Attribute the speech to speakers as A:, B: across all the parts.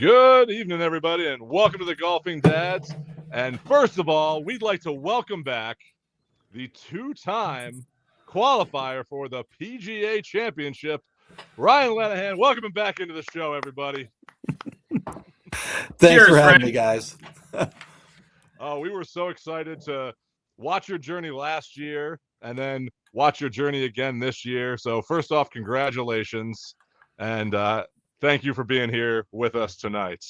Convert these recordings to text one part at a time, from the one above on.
A: Good evening, everybody, and welcome to the Golfing Dads. And first of all, we'd like to welcome back the two-time qualifier for the PGA Championship, Ryan Lenahan. Welcome him back into the show, everybody.
B: Thanks for having me, guys.
A: We were so excited to watch your journey last year and then watch your journey again this year. So first off, congratulations, and thank you for being here with us tonight.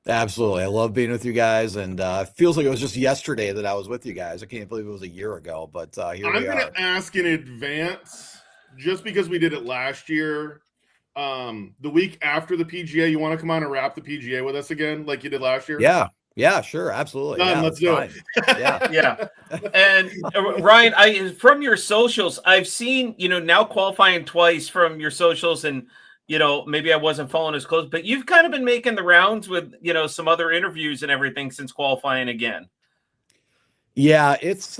B: Absolutely. I love being with you guys, and it feels like it was just yesterday that I was with you guys. I can't believe it was a year ago, but here we are.
C: I'm going to ask in advance, just because we did it last year, the week after the PGA, you want to come on and wrap the PGA with us again like you did last year?
B: Yeah, sure, absolutely.
C: Done,
B: yeah,
C: let's do it.
D: Yeah. And Ryan, from your socials, I've seen, now qualifying twice from your socials, and maybe I wasn't following as close, but you've kind of been making the rounds with, some other interviews and everything since qualifying again.
B: Yeah, it's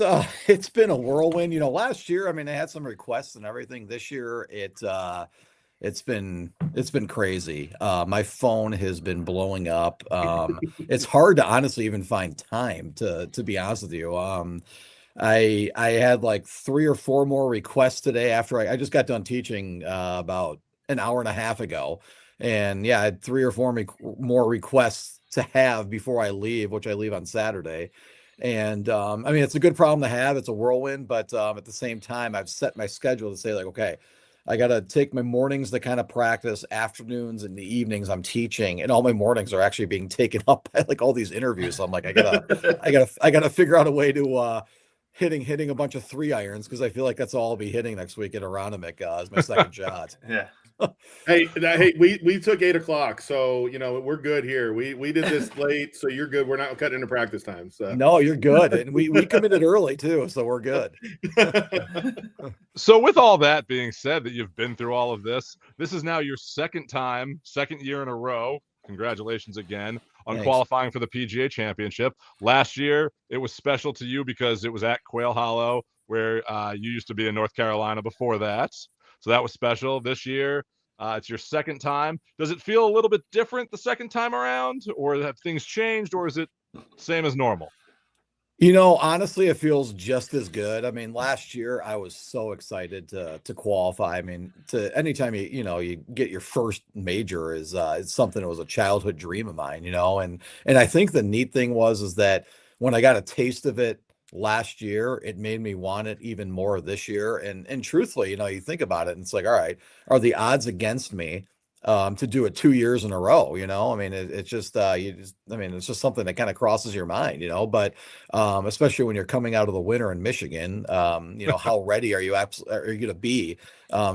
B: been a whirlwind. Last year, I had some requests and everything. This year, it's been crazy. My phone has been blowing up. It's hard to honestly even find time to be honest with you. I had like 3 or 4 more requests today after I just got done teaching about an hour and a half ago. And yeah, I had 3 or 4 more requests to have before I leave, which I leave on Saturday. And it's a good problem to have. It's a whirlwind, but at the same time, I've set my schedule to say like, okay, I got to take my mornings to kind of practice, afternoons and the evenings I'm teaching, and all my mornings are actually being taken up by like all these interviews. So I'm like, I gotta figure out a way to hitting a bunch of 3-irons, because I feel like that's all I'll be hitting next week at Aronimik as my second shot.
D: Yeah.
C: Hey, we took 8 o'clock, so we're good here. We did this late, so you're good. We're not cutting into practice time. So
B: no, you're good, and we committed early too, so we're good.
A: So with all that being said, that you've been through all of this is now your second year in a row. Congratulations again on
B: Thanks.
A: Qualifying for the PGA Championship. Last year, it was special to you because it was at Quail Hollow, where you used to be in North Carolina before that. So that was special. This year, it's your second time. Does it feel a little bit different the second time around, or have things changed, or is it same as normal?
B: Honestly, it feels just as good. Last year I was so excited to qualify. To anytime you get your first major is it's something that was a childhood dream of mine, and I think the neat thing is that when I got a taste of it last year, it made me want it even more this year. And truthfully, you think about it and it's like, all right, are the odds against me to do it 2 years in a row? It's just it's just something that kind of crosses your mind, but especially when you're coming out of the winter in Michigan, how ready are you going to be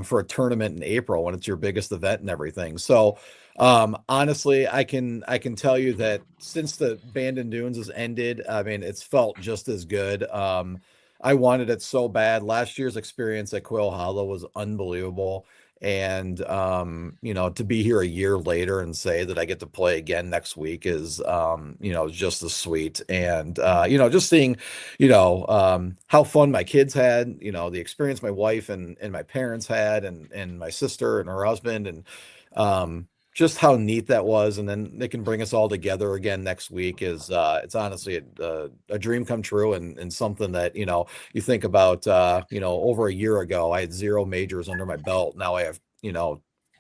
B: for a tournament in April when it's your biggest event and everything? So honestly, I can tell you that since the Bandon Dunes has ended, it's felt just as good. I wanted it so bad. Last year's experience at Quail Hollow was unbelievable. And to be here a year later and say that I get to play again next week is just as sweet. And just seeing how fun my kids had, the experience my wife and my parents had, and my sister and her husband, and just how neat that was. And then they can bring us all together again next week is it's honestly a dream come true, and something that you think about. Over a year ago I had 0 majors under my belt. Now I have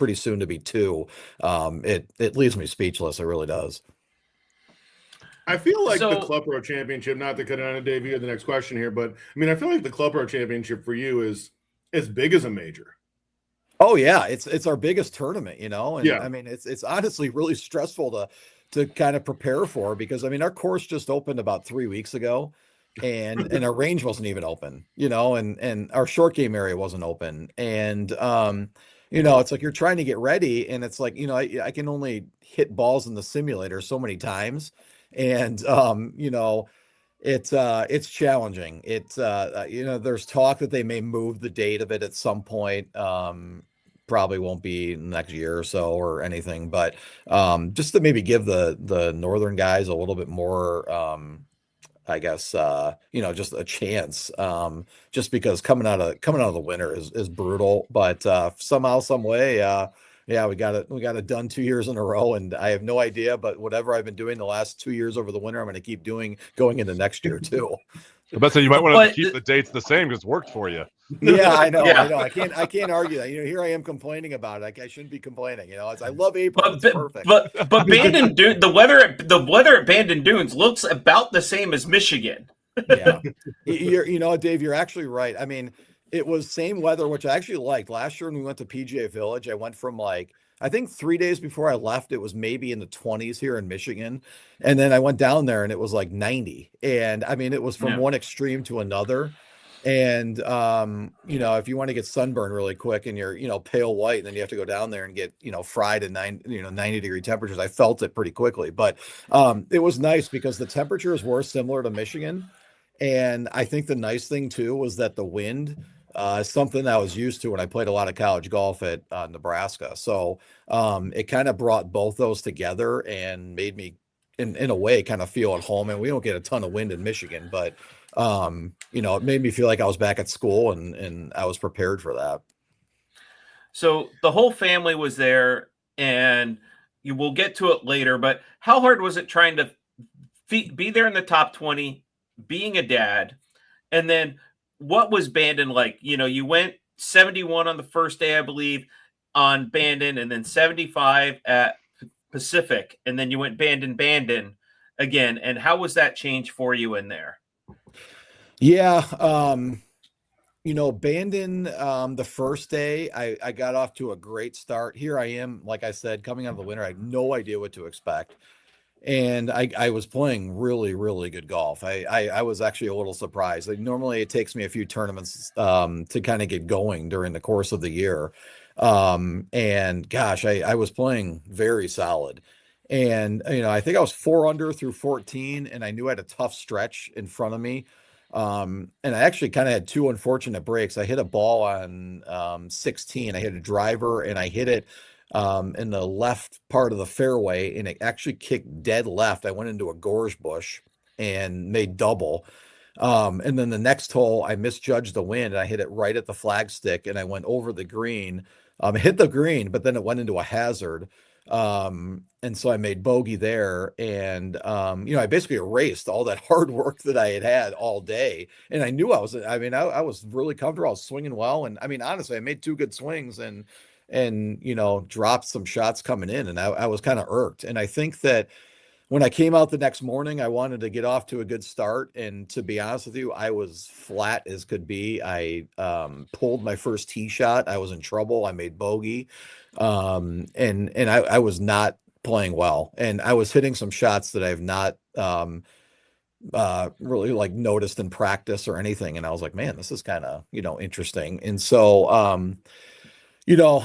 B: pretty soon to be 2. It leaves me speechless. It really does.
C: I feel like the Club Pro Championship, not to cut it on a Dave, you had the next question here, but I feel like the Club Pro Championship for you is as big as a major.
B: Oh yeah, it's our biggest tournament, and
C: yeah.
B: It's honestly really stressful to kind of prepare for, because our course just opened about 3 weeks ago, and our range wasn't even open, and our short game area wasn't open, and it's like you're trying to get ready, and it's like I can only hit balls in the simulator so many times, and it's challenging. It's there's talk that they may move the date of it at some point. Probably won't be next year or so or anything, but just to maybe give the northern guys a little bit more I guess just a chance, just because coming out of the winter is brutal, but somehow, some way Yeah, we got it done 2 years in a row, and I have no idea, but whatever I've been doing the last 2 years over the winter, I'm going to keep doing going into next year too.
A: I bet say you might want to
D: But
A: keep the dates the same because it's worked for you.
B: Yeah, I know.
D: Yeah.
B: I can't argue that. Here I am complaining about it. Like, I shouldn't be complaining. I love April.
D: but
B: It's perfect.
D: but Bandon Dunes, the weather at Bandon Dunes looks about the same as Michigan.
B: Yeah, Dave, you're actually right. I mean, it was same weather, which I actually liked. Last year when we went to PGA Village, I went from I think 3 days before I left, it was maybe in the 20s here in Michigan. And then I went down there and it was like 90. And I mean, it was from one extreme to another. And, if you want to get sunburned really quick and you're, pale white, and then you have to go down there and get, fried at 90-degree temperatures. I felt it pretty quickly, but it was nice because the temperatures were similar to Michigan. And I think the nice thing too was that the wind, something I was used to when I played a lot of college golf at Nebraska. So it kind of brought both those together and made me, in a way, kind of feel at home. And we don't get a ton of wind in Michigan, but it made me feel like I was back at school and I was prepared for that.
D: So the whole family was there, and you will get to it later, but how hard was it trying to be there in the top 20, being a dad? And then what was Bandon like? You went 71 on the first day, I believe, on Bandon, and then 75 at Pacific, and then you went Bandon again. And how was that change for you in there?
B: Yeah. Bandon, the first day I got off to a great start. Here I am, like I said, coming out of the winter, I had no idea what to expect. And I was playing really, really good golf. I was actually a little surprised. Normally it takes me a few tournaments to kind of get going during the course of the year. And gosh, I was playing very solid. And, I think I was 4 under through 14, and I knew I had a tough stretch in front of me. And I actually kind of had 2 unfortunate breaks. I hit a ball on 16. I hit a driver and I hit it in the left part of the fairway, and it actually kicked dead left. I went into a gorge bush and made double. And then the next hole, I misjudged the wind and I hit it right at the flagstick, and I went over the green, hit the green, but then it went into a hazard. And so I made bogey there, and I basically erased all that hard work that I had all day. And I knew I was really comfortable. I was swinging well, and I mean, honestly, I made 2 good swings and dropped some shots coming in, and I was kind of irked. And I think that when I came out the next morning, I wanted to get off to a good start. And to be honest with you, I was flat as could be. I pulled my first tee shot. I was in trouble. I made bogey. And I was not playing well. And I was hitting some shots that I've not really noticed in practice or anything. And I was like, man, this is kind of, interesting. And so,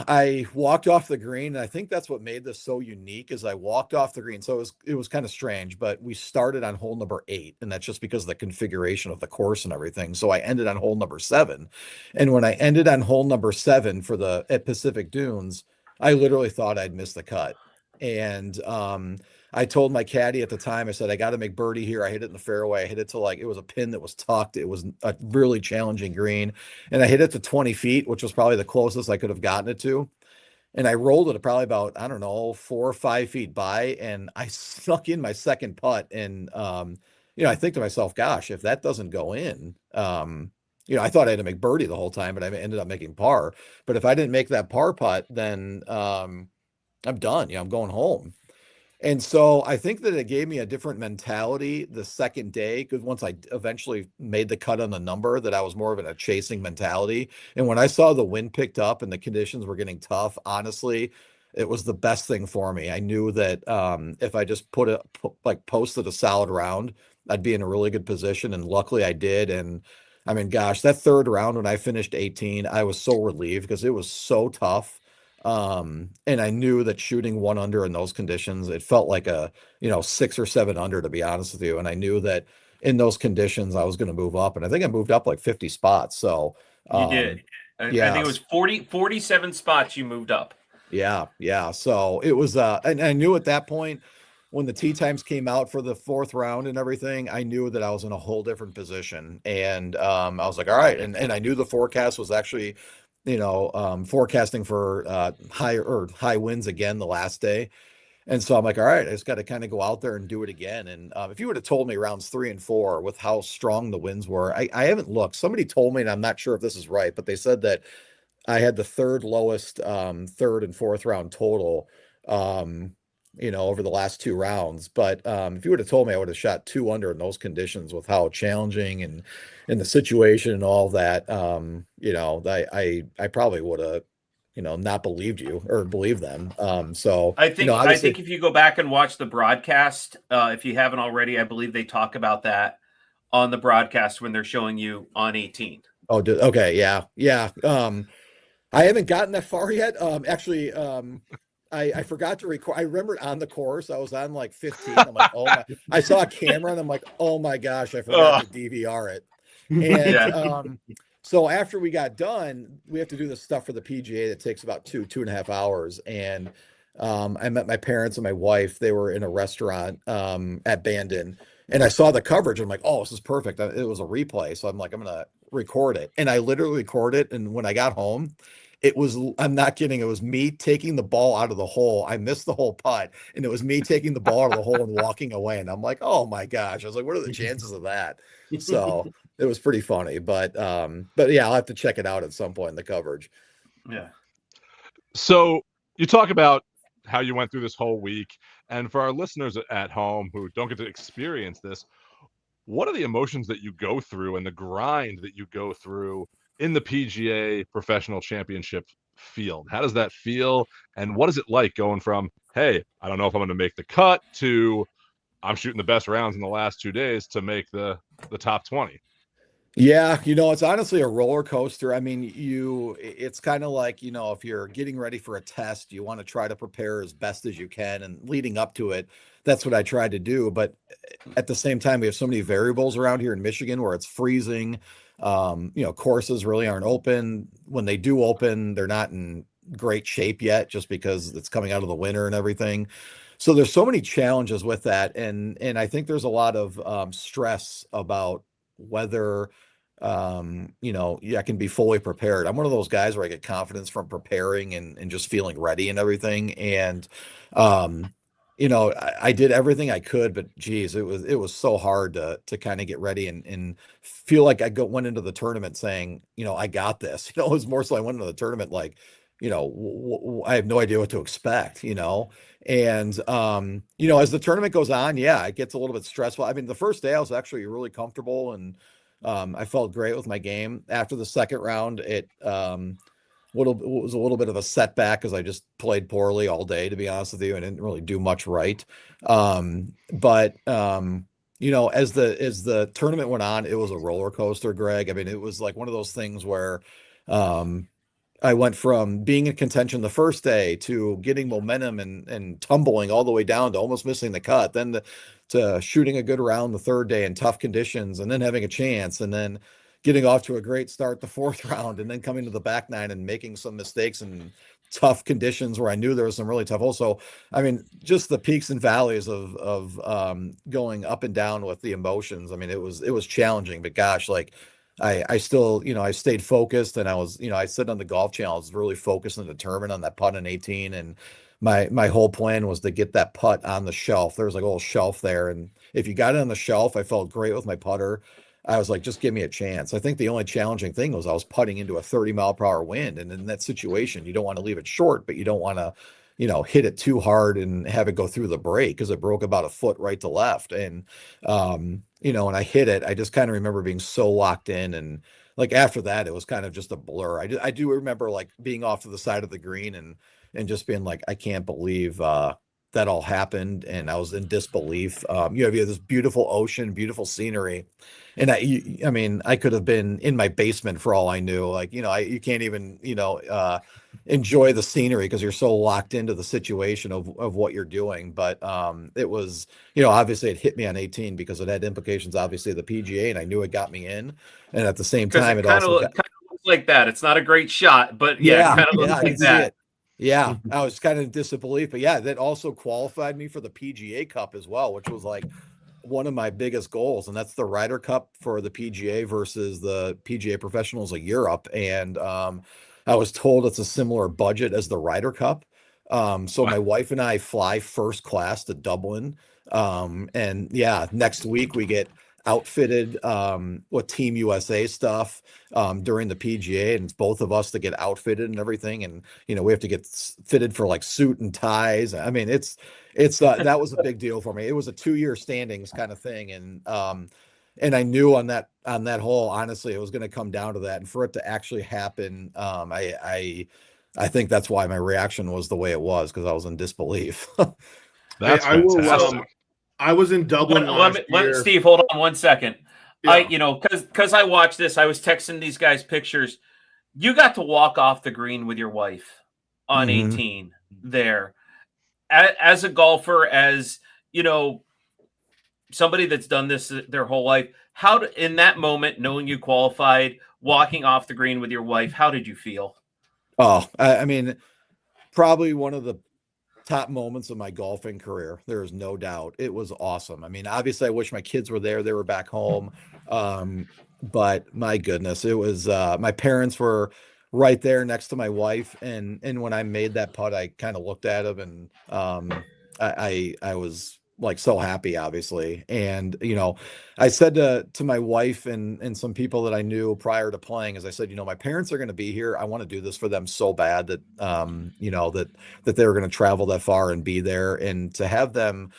B: I walked off the green, and I think that's what made this so unique is I walked off the green. So it was kind of strange, but we started on hole number 8, and that's just because of the configuration of the course and everything. So I ended on hole number 7. And when I ended on hole number 7 at Pacific Dunes, I literally thought I'd missed the cut. And I told my caddy at the time, I said, I got to make birdie here. I hit it in the fairway. I hit it to it was a pin that was tucked. It was a really challenging green. And I hit it to 20 feet, which was probably the closest I could have gotten it to. And I rolled it probably about, 4 or 5 feet by, and I snuck in my second putt. And, I think to myself, gosh, if that doesn't go in, I thought I had to make birdie the whole time, but I ended up making par. But if I didn't make that par putt, then I'm done. I'm going home. And so I think that it gave me a different mentality the second day, because once I eventually made the cut on the number, that I was more of in a chasing mentality. And when I saw the wind picked up and the conditions were getting tough, honestly, it was the best thing for me. I knew that if I just posted a solid round, I'd be in a really good position. And luckily I did. And I mean, gosh, that third round when I finished 18, I was so relieved because it was so tough. And I knew that shooting 1 under in those conditions, it felt like a 6 or 7 under, to be honest with you. And I knew that in those conditions I was going to move up, and I think I moved up 50 spots. So
D: you did. I think it was 47 spots you moved up.
B: Yeah. So it was and I knew at that point, when the tee times came out for the 4th round and everything, I knew that I was in a whole different position. And I was like, all right. And I knew the forecast was actually forecasting for high winds again the last day. And so I'm like, all right, I just got to kind of go out there and do it again. And if you would have told me rounds 3 and 4 with how strong the winds were, I haven't looked. Somebody told me, and I'm not sure if this is right, but they said that I had the third lowest third and fourth round total, over the last 2 rounds. But if you would have told me I would have shot 2 under in those conditions with how challenging and the situation and all that, I probably would have, not believed you or believed them. So
D: I think
B: obviously,
D: if you go back and watch the broadcast, if you haven't already, I believe they talk about that on the broadcast when they're showing you on 18.
B: Oh, okay, yeah. I haven't gotten that far yet. Actually, I forgot to record. I remember on the course, I was on like 15. I'm like, oh my! I saw a camera and I'm like, oh my gosh, I forgot to DVR it. And so after we got done, we have to do this stuff for the PGA that takes about 2.5 hours. And I met my parents and my wife. They were in a restaurant at Bandon, and I saw the coverage. I'm like, oh, this is perfect. It was a replay, so I'm like, I'm gonna record it. And I literally recorded it. And when I got home, I'm not kidding, it was me taking the ball out of the hole. I missed the whole putt, and it was me taking the ball out of the hole and walking away. And I'm like, oh my gosh. I was like, what are the chances of that? So it was pretty funny, but yeah, I'll have to check it out at some point in the coverage.
D: Yeah.
A: So you talk about how you went through this whole week, and for our listeners at home who don't get to experience this, what are the emotions that you go through and the grind that you go through in the PGA Professional Championship field? How does that feel? And what is it like going from, hey, I don't know if I'm going to make the cut, to I'm shooting the best rounds in the last 2 days to make the top 20?
B: Yeah, it's honestly a roller coaster. I mean, it's kind of like, if you're getting ready for a test, you want to try to prepare as best as you can. And leading up to it, that's what I tried to do. But at the same time, we have so many variables around here in Michigan where it's freezing. Courses really aren't open. When they do open, they're not in great shape yet, just because it's coming out of the winter and everything. So there's so many challenges with that. And I think there's a lot of stress about whether I can be fully prepared. I'm one of those guys where I get confidence from preparing and just feeling ready and everything. And I did everything I could, but geez, it was so hard to kind of get ready and feel like went into the tournament saying, I got this. It was more so I went into the tournament like, I have no idea what to expect, and as the tournament goes on, yeah, it gets a little bit stressful. I mean, the first day I was actually really comfortable and I felt great with my game. After the second round, it was a little bit of a setback because I just played poorly all day, to be honest with you, and didn't really do much right. But as the tournament went on, it was a roller coaster, Greg. I mean, it was like one of those things where I went from being in contention the first day to getting momentum and tumbling all the way down to almost missing the cut, then to shooting a good round the third day in tough conditions, and then having a chance, and then getting off to a great start the fourth round, and then coming to the back nine and making some mistakes in tough conditions where I knew there was some really tough holes. So, I mean, just the peaks and valleys of going up and down with the emotions. I mean, it was challenging, but gosh, like I still, I stayed focused, and I was, I said on the Golf Channel, I was really focused and determined on that putt in 18. And my whole plan was to get that putt on the shelf. There was like a little shelf there. And if you got it on the shelf, I felt great with my putter. I was like, just give me a chance. I think the only challenging thing was I was putting into a 30-mile-per-hour wind. And in that situation, you don't want to leave it short, but you don't want to, hit it too hard and have it go through the break, because it broke about a foot right to left. And, and I hit it. I just kind of remember being so locked in. And like after that, it was kind of just a blur. I do remember like being off to the side of the green and just being like, I can't believe that all happened. And I was in disbelief. You have this beautiful ocean, beautiful scenery. And I mean, I could have been in my basement for all I knew. Like, you can't even, enjoy the scenery because you're so locked into the situation of what you're doing. But it was, obviously it hit me on 18 because it had implications, obviously, the PGA, and I knew it got me in. And at the same time, it also
D: kind of looks like that. It's not a great shot, but yeah, it kind of looks like that.
B: Yeah, I was kind of in disbelief, but yeah, that also qualified me for the PGA Cup as well, which was like one of my biggest goals, and that's the Ryder Cup for the PGA versus the PGA Professionals of Europe. And I was told it's a similar budget as the Ryder Cup. So my wife and I fly first class to Dublin. And yeah, next week we get outfitted with Team USA stuff during the PGA, and it's both of us to get outfitted and everything. And we have to get fitted for like suit and ties. I mean, it's that was a big deal for me. It was a 2-year standings kind of thing, and I knew on that hole, honestly, it was going to come down to that. And for it to actually happen, I think that's why my reaction was the way it was, because I was in disbelief.
A: That's
C: I will.
A: fantastic.
C: I was in Dublin last year.
D: Steve, hold on 1 second.
C: Yeah.
D: Because I watched this, I was texting these guys pictures. You got to walk off the green with your wife on 18 there. As a golfer, as somebody that's done this their whole life, in that moment, knowing you qualified, walking off the green with your wife, how did you feel?
B: Oh, I mean, probably one of the top moments of my golfing career. There is no doubt. It was awesome. I mean, obviously I wish my kids were there. They were back home. But my goodness, it was, my parents were right there next to my wife. And when I made that putt, I kind of looked at him, and I was like so happy, obviously. And, I said to my wife and some people that I knew prior to playing, as I said, my parents are going to be here. I want to do this for them so bad that, that they were going to travel that far and be there, and to have them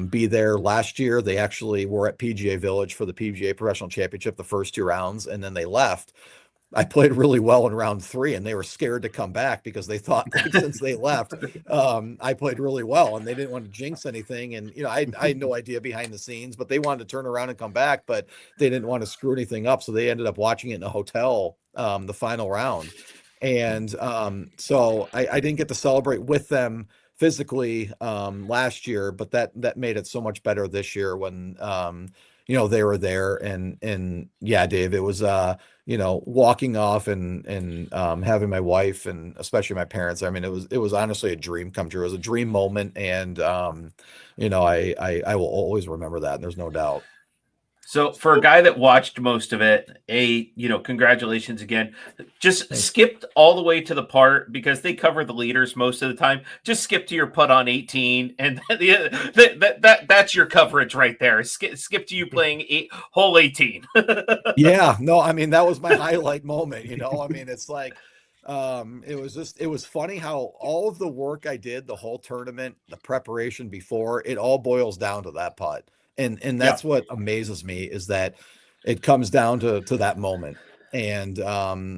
B: be there. Last year, they actually were at PGA Village for the PGA Professional Championship, the first 2 rounds, and then they left. I played really well in round 3, and they were scared to come back because they thought, like, since they left, I played really well, and they didn't want to jinx anything. And, I had no idea behind the scenes, but they wanted to turn around and come back, but they didn't want to screw anything up. So they ended up watching it in a hotel, the final round. And so I didn't get to celebrate with them physically last year, but that made it so much better this year when, they were there. And yeah, Dave, it was, walking off and having my wife and especially my parents. I mean, it was honestly a dream come true. It was a dream moment. And, I will always remember that. And there's no doubt.
D: So for a guy that watched most of it, congratulations again. Just skipped all the way to the part, because they cover the leaders most of the time. Just skip to your putt on 18, and that's your coverage right there. Skip to you playing hole 18.
B: Yeah, no, I mean, that was my highlight moment. I mean, it's like, it was funny how all of the work I did, the whole tournament, the preparation before, it all boils down to that putt. And that's what amazes me, is that it comes down to that moment. And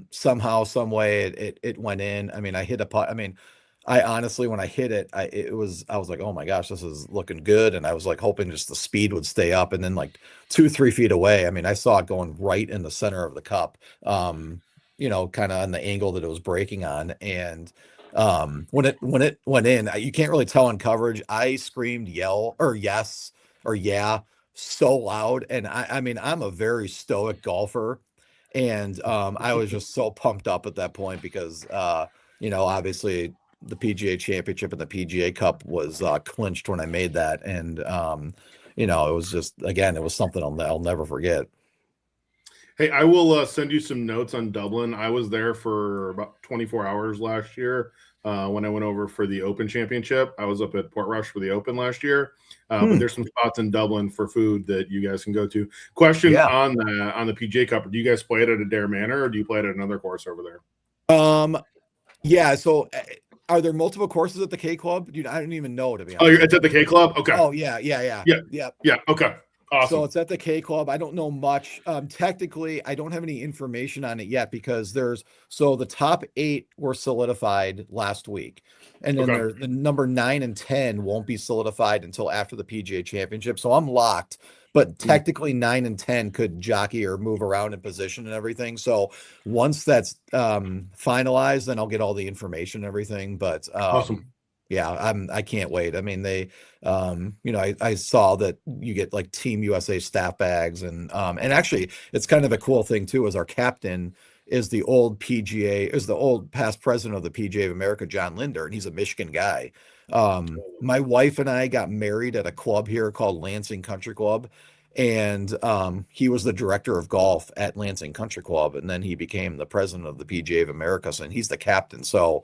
B: somehow, some way it went in. I mean, I hit a putt. I mean, I honestly, when I hit it, I was like, oh my gosh, this is looking good. And I was like hoping just the speed would stay up. And then like 2-3 feet away, I mean, I saw it going right in the center of the cup, kind of on the angle that it was breaking on. And when it went in, you can't really tell on coverage. I screamed yell or yes or yeah so loud. And I mean, I'm a very stoic golfer, and I was just so pumped up at that point because obviously the PGA Championship and the PGA Cup was clinched when I made that. And it was just, again, it was something I'll never forget.
C: Hey, I will send you some notes on Dublin. I was there for about 24 hours last year when I went over for the Open Championship. I was up at Portrush for the Open last year. But there's some spots in Dublin for food that you guys can go to. Question on the PGA Cup: do you guys play it at Adair Manor, or do you play it at another course over there?
B: Yeah. So, are there multiple courses at the K Club? Dude, I don't even know, to be honest.
C: Oh, it's at the K Club. Okay.
B: Oh yeah.
C: Okay. Awesome.
B: So it's at the K Club. I don't know much. Technically, I don't have any information on it yet, because the top 8 were solidified last week. And then the number 9 and 10 won't be solidified until after the PGA Championship. So I'm locked, but technically 9 and 10 could jockey or move around in position and everything. So once that's finalized, then I'll get all the information and everything. But
C: awesome.
B: Yeah, I can't wait. I mean, they, I saw that you get like Team USA staff bags, and actually it's kind of a cool thing too, as our captain is the old past president of the PGA of America, John Linder, and he's a Michigan guy. My wife and I got married at a club here called Lansing Country Club. and he was the director of golf at Lansing Country Club, and then he became the president of the PGA of America, and he's the captain. So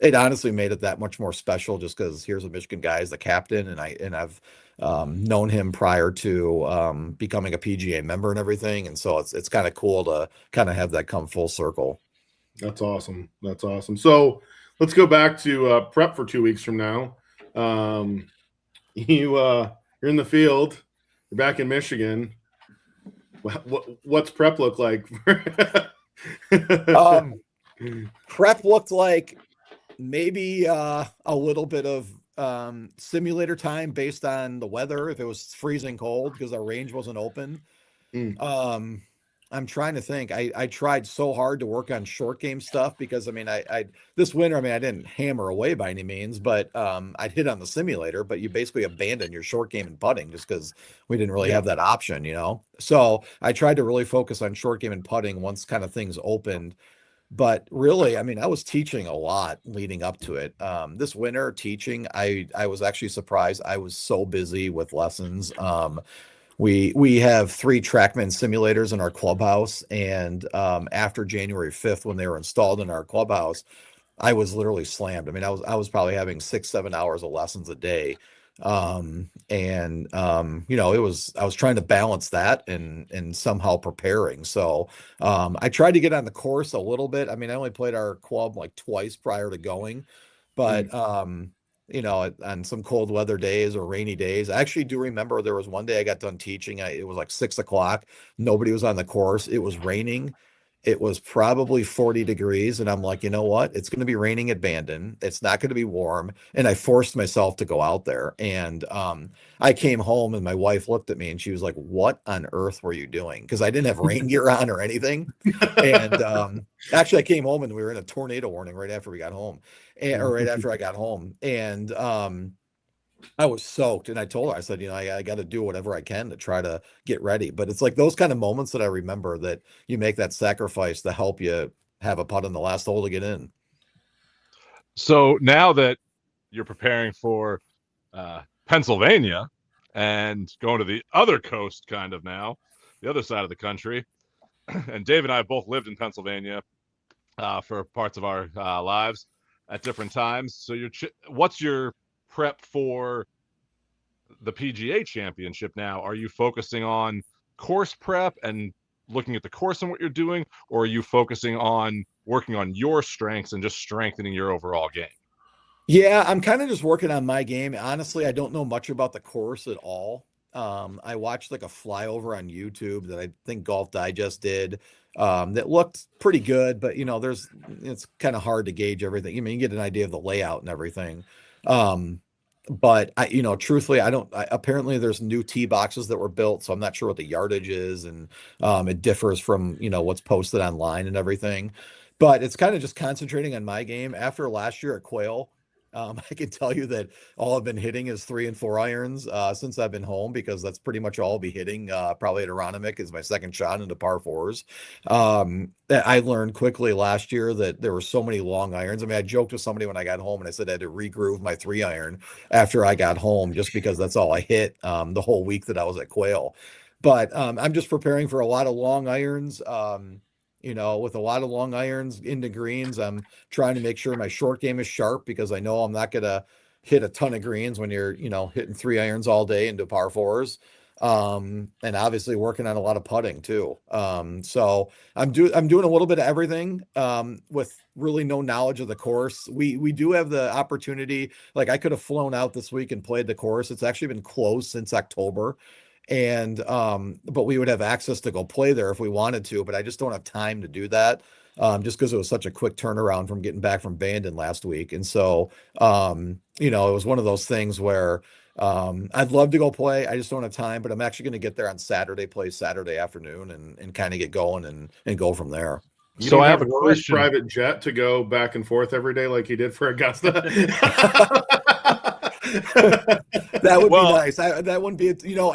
B: it honestly made it that much more special, just because here's a Michigan guy as the captain, and I've known him prior to becoming a PGA member and everything, and so it's kind of cool to kind of have that come full circle.
C: That's awesome. That's awesome. So let's go back to prep for 2 weeks from now. You're in the field. You're back in Michigan. What's prep look like?
B: Prep looked like maybe a little bit of simulator time based on the weather, if it was freezing cold, because our range wasn't open. I'm trying to think. I tried so hard to work on short game stuff, because I mean, I this winter, I mean, I didn't hammer away by any means, but I'd hit on the simulator, but you basically abandon your short game and putting just because we didn't really have that option, So I tried to really focus on short game and putting once kind of things opened. But really, I mean, I was teaching a lot leading up to it. This winter teaching, I was actually surprised. I was so busy with lessons. We have 3 TrackMan simulators in our clubhouse, and after January 5th, when they were installed in our clubhouse, I was literally slammed. I mean, I was probably having 6-7 hours of lessons a day. I was trying to balance that and somehow preparing. So I tried to get on the course a little bit. I mean, I only played our club like twice prior to going, but on some cold weather days or rainy days, I actually do remember there was one day I got done teaching. It was like 6 o'clock. Nobody was on the course. It was raining. It was probably 40 degrees. And I'm like, you know what? It's going to be raining at Bandon. It's not going to be warm. And I forced myself to go out there. And I came home and my wife looked at me and she was like, what on earth were you doing? Because I didn't have rain gear on or anything. And actually, I came home and we were in a tornado warning right after we got home, or right after I got home. And I was soaked, and I told her, I said, I got to do whatever I can to try to get ready. But it's like those kind of moments that I remember, that you make that sacrifice to help you have a putt on the last hole to get in.
A: So now that you're preparing for Pennsylvania and going to the other coast, kind of now, the other side of the country, and Dave and I both lived in Pennsylvania for parts of our lives at different times. So what's your prep for the PGA Championship now? Are you focusing on course prep and looking at the course and what you're doing, or are you focusing on working on your strengths and just strengthening your overall game?
B: Yeah, I'm kind of just working on my game. Honestly, I don't know much about the course at all. I watched like a flyover on YouTube that I think Golf Digest did that looked pretty good, but it's kind of hard to gauge everything. You get an idea of the layout and everything. But truthfully, apparently there's new tee boxes that were built, so I'm not sure what the yardage is, and it differs from, what's posted online and everything, but it's kind of just concentrating on my game. After last year at Quail, I can tell you that all I've been hitting is 3 and 4 irons since I've been home, because that's pretty much all I'll be hitting probably at Aronimink is my second shot into par 4s. I learned quickly last year that there were so many long irons. I mean, I joked with somebody when I got home and I said I had to regroove my 3 iron after I got home, just because that's all I hit the whole week that I was at Quail. But I'm just preparing for a lot of long irons. With a lot of long irons into greens, I'm trying to make sure my short game is sharp, because I know I'm not going to hit a ton of greens when you're, hitting 3 irons all day into par 4s. And obviously working on a lot of putting too. So I'm doing a little bit of everything, with really no knowledge of the course. We do have the opportunity. Like, I could have flown out this week and played the course. It's actually been closed since October. And but we would have access to go play there if we wanted to, but I just don't have time to do that, just because it was such a quick turnaround from getting back from Bandon last week. And so it was one of those things where I'd love to go play. I just don't have time, but I'm actually going to get there on Saturday, play Saturday afternoon, and kind of get going and go from there.
C: So I have a question. Private jet to go back and forth every day like he did for Augusta.
B: That would be nice. That wouldn't be,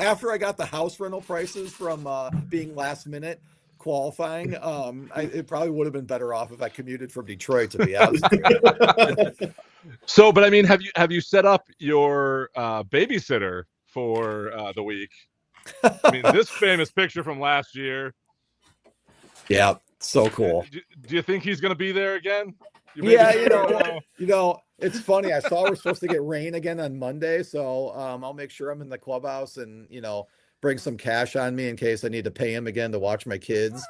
B: after I got the house rental prices from being last minute qualifying, it probably would have been better off if I commuted from Detroit, to be honest with you.
A: So, but I mean, have you set up your babysitter for the week? I mean, this famous picture from last year.
B: Yeah, so cool.
A: Do you think he's going to be there again?
B: Yeah, it's funny. I saw we're supposed to get rain again on Monday, so I'll make sure I'm in the clubhouse and bring some cash on me in case I need to pay him again to watch my kids.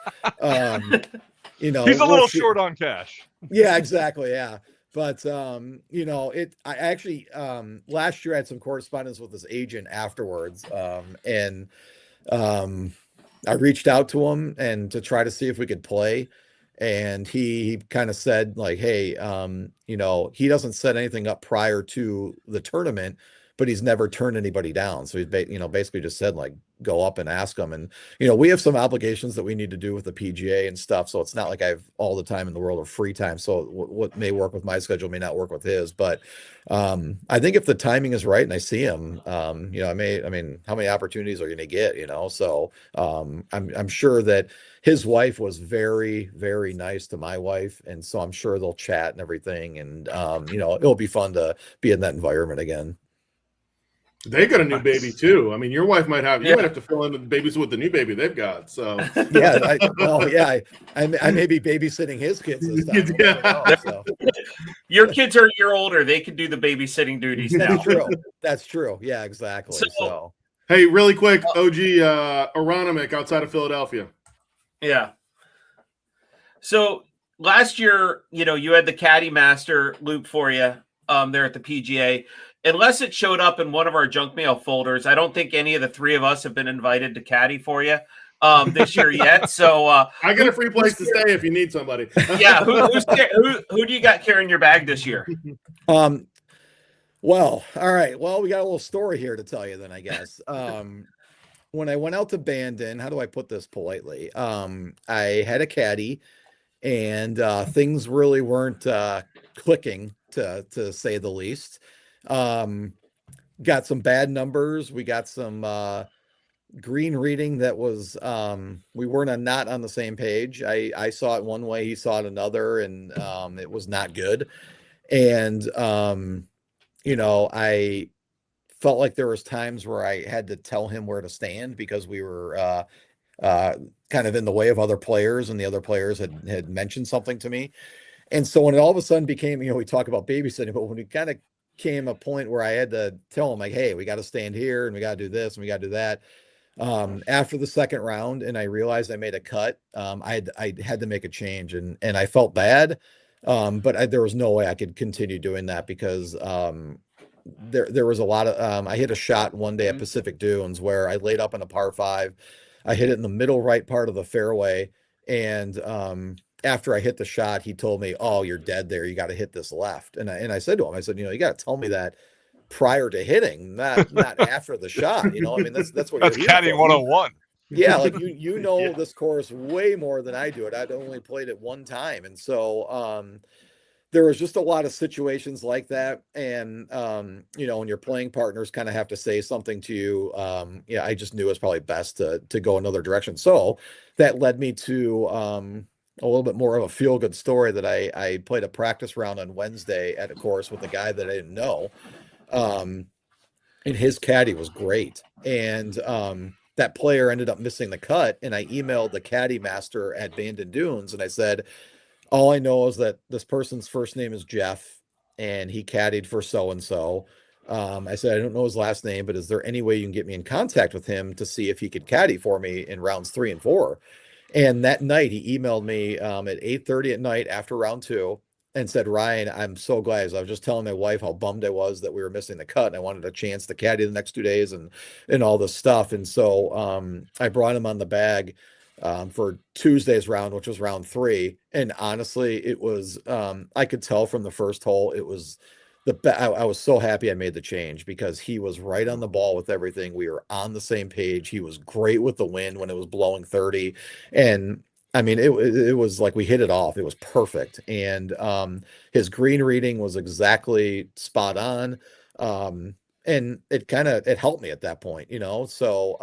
A: He's a little short on cash.
B: Yeah, exactly. Yeah. But I actually last year I had some correspondence with his agent afterwards. And I reached out to him and to try to see if we could play. And he kind of said like, hey, he doesn't set anything up prior to the tournament, but he's never turned anybody down. So he's basically just said like, go up and ask them. And, we have some obligations that we need to do with the PGA and stuff. So it's not like I have all the time in the world of free time. So what may work with my schedule may not work with his, but I think if the timing is right and I see him, how many opportunities are you going to get, so I'm sure that his wife was very, very nice to my wife. And so I'm sure they'll chat and everything. And, it'll be fun to be in that environment again.
C: They got a new baby too. I mean, your wife might have to fill in the babies with the new baby they've got. So
B: I may be babysitting his kids this time.
D: Yeah. Your kids are a year older. They can do the babysitting duties now.
B: That's true. Yeah, exactly. So
C: hey, really quick, OG Aronimic outside of Philadelphia.
D: Yeah. So last year, you had the Caddy Master loop for you there at the PGA. Unless it showed up in one of our junk mail folders, I don't think any of the three of us have been invited to caddy for you this year yet. So
C: I get a free place to stay if you need somebody.
D: Yeah, who do you got carrying your bag this year?
B: Well, all right. Well, we got a little story here to tell you then, I guess. When I went out to Bandon, how do I put this politely? I had a caddy, and things really weren't clicking, to say the least. Got some bad numbers. We got some green reading that was we weren't not on the same page. I saw it one way, he saw it another, and it was not good. And I felt like there was times where I had to tell him where to stand because we were kind of in the way of other players, and the other players had mentioned something to me. And so when it all of a sudden became, we talk about babysitting, but when we kind of came a point where I had to tell him like, hey, we got to stand here and we got to do this and we got to do that. After the second round, and I realized I made a cut, I had to make a change, and I felt bad. But there was no way I could continue doing that because there was a lot of I hit a shot one day at Pacific Dunes where I laid up in a par 5. I hit it in the middle right part of the fairway, and after I hit the shot, he told me, "Oh, you're dead there. You got to hit this left." And I said to him, I said, you got to tell me that prior to hitting, not after the shot. I mean, that's what
A: that's caddying 101.
B: Yeah, like this course way more than I do it. I'd only played it one time, and so there was just a lot of situations like that. And when your playing partners kind of have to say something to you, I just knew it was probably best to go another direction. So that led me to a little bit more of a feel-good story that I played a practice round on Wednesday at a course with a guy that I didn't know. And his caddy was great. And that player ended up missing the cut. And I emailed the caddy master at Bandon Dunes, and I said, all I know is that this person's first name is Jeff, and he caddied for so-and-so. I said, I don't know his last name, but is there any way you can get me in contact with him to see if he could caddy for me in rounds 3 and 4? And that night he emailed me at 8:30 at night after round 2 and said, Ryan, I'm so glad. I was just telling my wife how bummed I was that we were missing the cut, and I wanted a chance to caddy the next 2 days and all this stuff. And so I brought him on the bag for Tuesday's round, which was round 3. And honestly, it was I could tell from the first hole, it was I was so happy I made the change because he was right on the ball with everything. We were on the same page. He was great with the wind when it was blowing 30. And I mean, it was like we hit it off. It was perfect. And his green reading was exactly spot on. And it helped me at that point, So,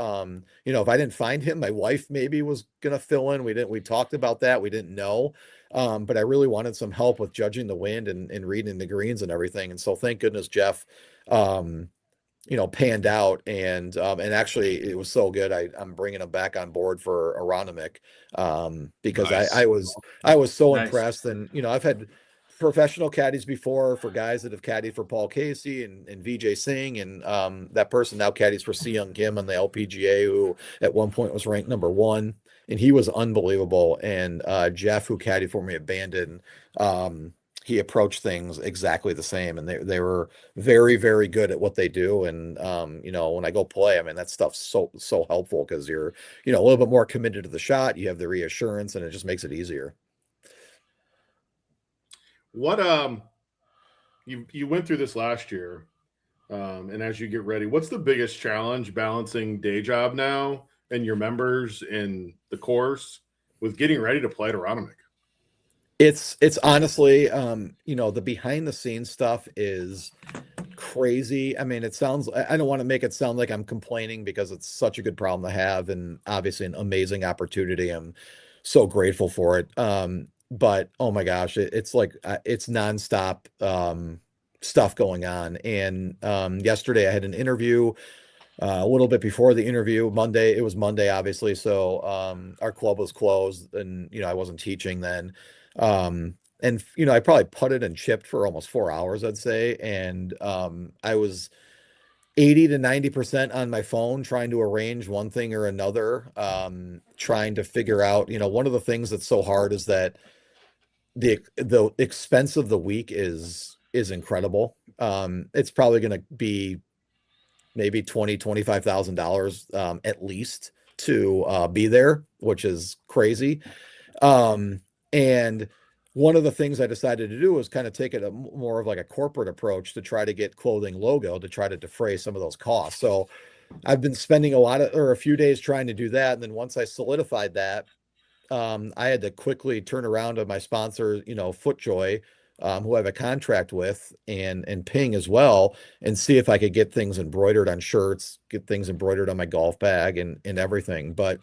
B: if I didn't find him, my wife maybe was going to fill in. We talked about that. We didn't know. But I really wanted some help with judging the wind and reading the greens and everything. And so thank goodness Jeff panned out, and actually it was so good. I'm bringing him back on board for Aronimik, because
A: Nice.
B: I was so
D: Nice.
B: impressed. And I've had professional caddies before for guys that have caddied for Paul Casey and VJ Singh, and that person now caddies for Seung Kim on the LPGA, who at one point was ranked number 1, and he was unbelievable. And Jeff, who caddied for me at Bandon, he approached things exactly the same, and they were very, very good at what they do. And when I go play, I mean, that stuff's so helpful, because you're a little bit more committed to the shot, you have the reassurance, and it just makes it easier.
C: What you went through this last year, and as you get ready, what's the biggest challenge balancing day job now and your members in the course with getting ready to play at Aronimik?
B: It's honestly, the behind the scenes stuff is crazy. I mean, I don't want to make it sound like I'm complaining, because it's such a good problem to have, and obviously an amazing opportunity. I'm so grateful for it. But oh my gosh, it's like, it's nonstop stuff going on. And yesterday I had an interview. A little bit before the interview, it was Monday, obviously. So our club was closed, and I wasn't teaching then. And I probably putted and chipped for almost 4 hours, I'd say. And I was 80 to 90% on my phone, trying to arrange one thing or another, trying to figure out, one of the things that's so hard is that the expense of the week is incredible. It's probably going to be maybe $25,000 at least to be there, which is crazy. And one of the things I decided to do was kind of take it more of like a corporate approach to try to get clothing logo to try to defray some of those costs. So I've been spending a few days trying to do that. And then once I solidified that, I had to quickly turn around to my sponsor, FootJoy, who I have a contract with, and Ping as well, and see if I could get things embroidered on shirts, get things embroidered on my golf bag, and everything. But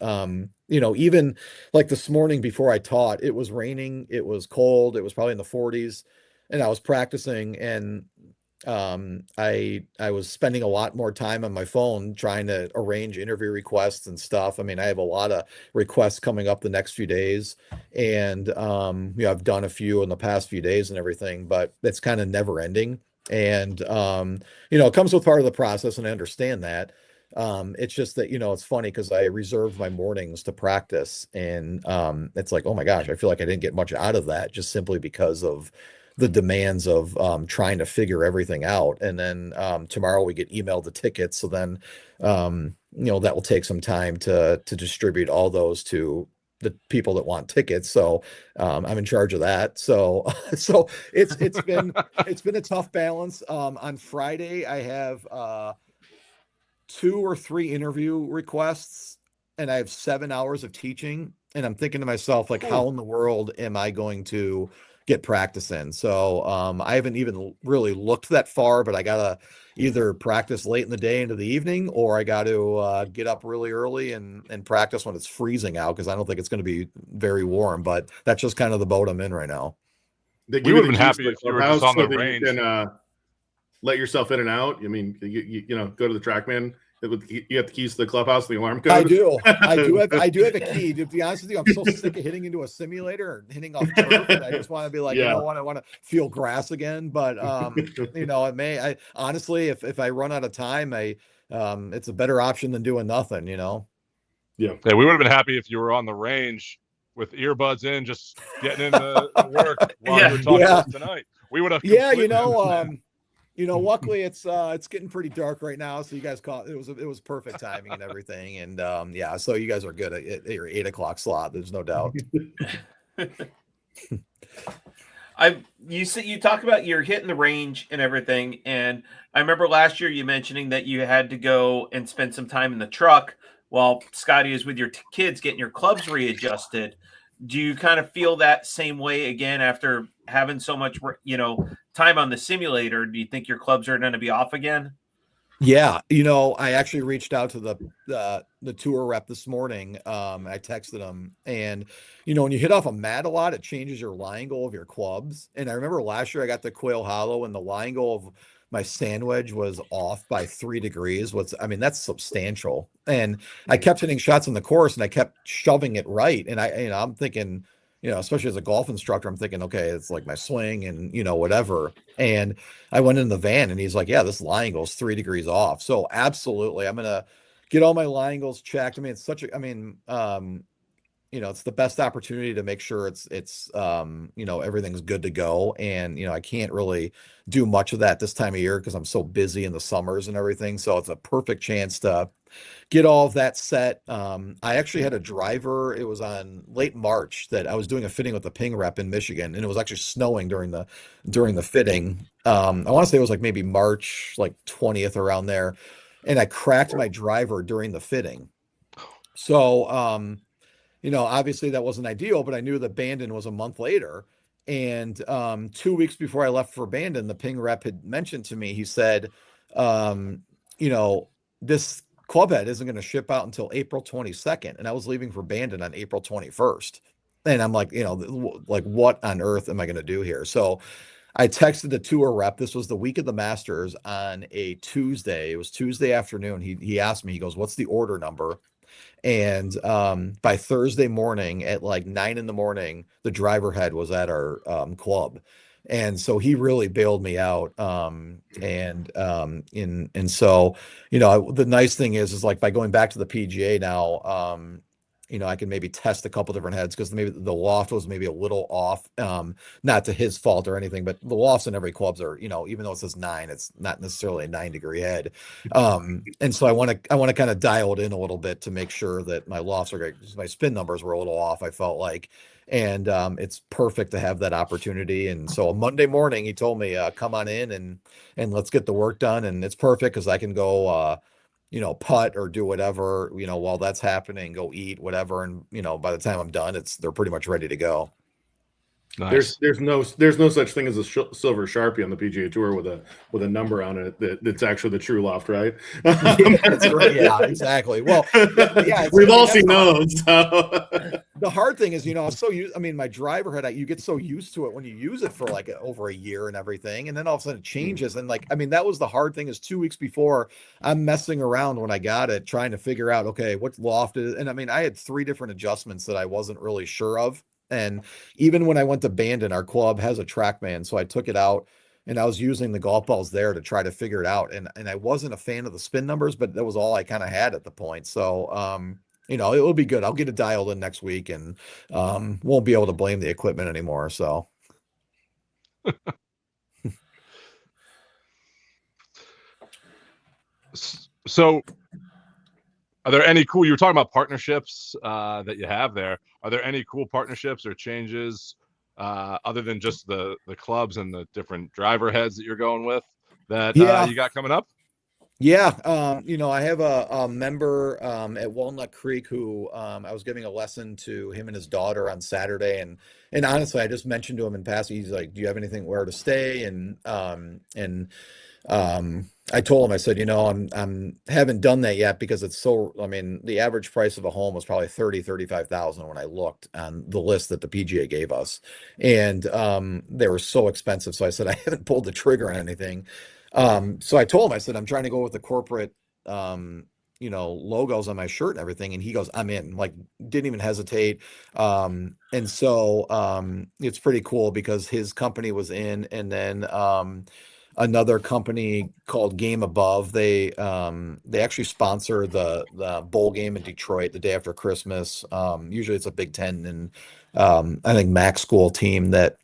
B: even like this morning before I taught, it was raining, it was cold, it was probably in the 40s, and I was practicing, and I was spending a lot more time on my phone trying to arrange interview requests and stuff. I mean, I have a lot of requests coming up the next few days, and I've done a few in the past few days and everything, but it's kind of never ending. And it comes with part of the process, and I understand that. It's just that, it's funny because I reserved my mornings to practice, and it's like, oh my gosh, I feel like I didn't get much out of that, just simply because of the demands of trying to figure everything out. And then tomorrow we get emailed the tickets. So then, that will take some time to distribute all those to the people that want tickets. So I'm in charge of that. So it's been a tough balance. On Friday, I have 2 or 3 interview requests, and I have 7 hours of teaching. And I'm thinking to myself, like, how in the world am I going to get practice in? So I haven't even really looked that far, but I gotta either practice late in the day into the evening, or I got to get up really early and practice when it's freezing out, because I don't think it's going to be very warm. But that's just kind of the boat I'm in right now.
C: They
A: We would have been happy if you were just on the range.
C: You can let yourself in and out. I mean, you go to the TrackMan. You have the keys to the clubhouse, the alarm code.
B: I do have a key. To be honest with you, I'm so sick of hitting into a simulator or hitting off turf. I just want to be like, you know what? I want to feel grass again. But it may. I honestly, if I run out of time, it's a better option than doing nothing.
C: Yeah.
A: Yeah, we would have been happy if you were on the range with earbuds in, just getting into work while we were talking tonight. We would have.
B: Luckily it's getting pretty dark right now, so you guys caught it was perfect timing and everything. And so you guys are good at your 8 o'clock slot. There's no doubt.
D: You talk about you're hitting the range and everything, and I remember last year you mentioning that you had to go and spend some time in the truck while Scotty is with your kids getting your clubs readjusted. Do you kind of feel that same way again after having so much, time on the simulator? Do you think your clubs are going to be off again?
B: Yeah. I actually reached out to the tour rep this morning. I texted him, and, when you hit off a mat a lot, it changes your lie angle of your clubs. And I remember last year I got the Quail Hollow, and the lie angle of my sand wedge was off by 3 degrees. That's substantial. And I kept hitting shots on the course and I kept shoving it right. And I'm thinking, especially as a golf instructor, I'm thinking, okay, it's like my swing and, whatever. And I went in the van and he's like, yeah, this lie angle's 3 degrees off. So absolutely, I'm going to get all my lie angles checked. It's it's the best opportunity to make sure it's everything's good to go. And, I can't really do much of that this time of year because I'm so busy in the summers and everything. So it's a perfect chance to get all of that set. I actually had a driver. It was on late March that I was doing a fitting with the Ping rep in Michigan, and it was actually snowing during the fitting. I want to say it was like maybe March, like 20th around there. And I cracked my driver during the fitting. So, obviously that wasn't ideal, but I knew that Bandon was a month later. And 2 weeks before I left for Bandon, the Ping rep had mentioned to me, he said, this club head isn't going to ship out until April 22nd. And I was leaving for Bandon on April 21st. And I'm like, like what on earth am I going to do here? So I texted the tour rep. This was the week of the Masters on a Tuesday. It was Tuesday afternoon. He asked me, he goes, what's the order number? And by Thursday morning at like 9 a.m, the driver head was at our club. And so he really bailed me out. So, the nice thing is like by going back to the PGA now, I can maybe test a couple different heads because maybe the loft was maybe a little off, not to his fault or anything, but the lofts in every clubs are, even though it says 9, it's not necessarily a 9-degree head. And so I want to kind of dial it in a little bit to make sure that my lofts are great. My spin numbers were a little off, I felt like, and it's perfect to have that opportunity. And so a Monday morning, he told me, come on in and let's get the work done. And it's perfect because I can go, putt or do whatever, while that's happening, go eat, whatever. And, by the time I'm done, they're pretty much ready to go.
A: Nice.
C: There's no such thing as a silver Sharpie on the PGA Tour with a number on it that's actually the true loft, right?
B: That's right. Yeah, exactly. Well, yeah,
C: we've all seen those. So.
B: The hard thing is, I'm so used. My driver head, you get so used to it when you use it for like over a year and everything, and then all of a sudden it changes. And that was the hard thing. Is 2 weeks before I'm messing around when I got it, trying to figure out, okay, what loft is. And I had 3 different adjustments that I wasn't really sure of. And even when I went to Bandon, our club has a TrackMan, so I took it out and I was using the golf balls there to try to figure it out. And I wasn't a fan of the spin numbers, but that was all I kind of had at the point. So, it will be good. I'll get it dialed in next week and won't be able to blame the equipment anymore. So.
A: So are there any cool, you were talking about partnerships that you have there. Are there any cool partnerships or changes other than just the clubs and the different driver heads that you're going with that you got coming up?
B: Yeah. I have a member at Walnut Creek who I was giving a lesson to him and his daughter on Saturday. And honestly, I just mentioned to him in passing, he's like, do you have anything where to stay? And I told him, I said, I'm haven't done that yet because it's so, the average price of a home was probably 35,000 when I looked on the list that the PGA gave us. And they were so expensive. So I said, I haven't pulled the trigger on anything. So I told him, I said, I'm trying to go with the corporate, logos on my shirt and everything. And he goes, I'm in, like, didn't even hesitate. And so it's pretty cool because his company was in, and then another company called Game Above. They actually sponsor the bowl game in Detroit the day after Christmas. Usually it's a Big Ten and I think MAC school team that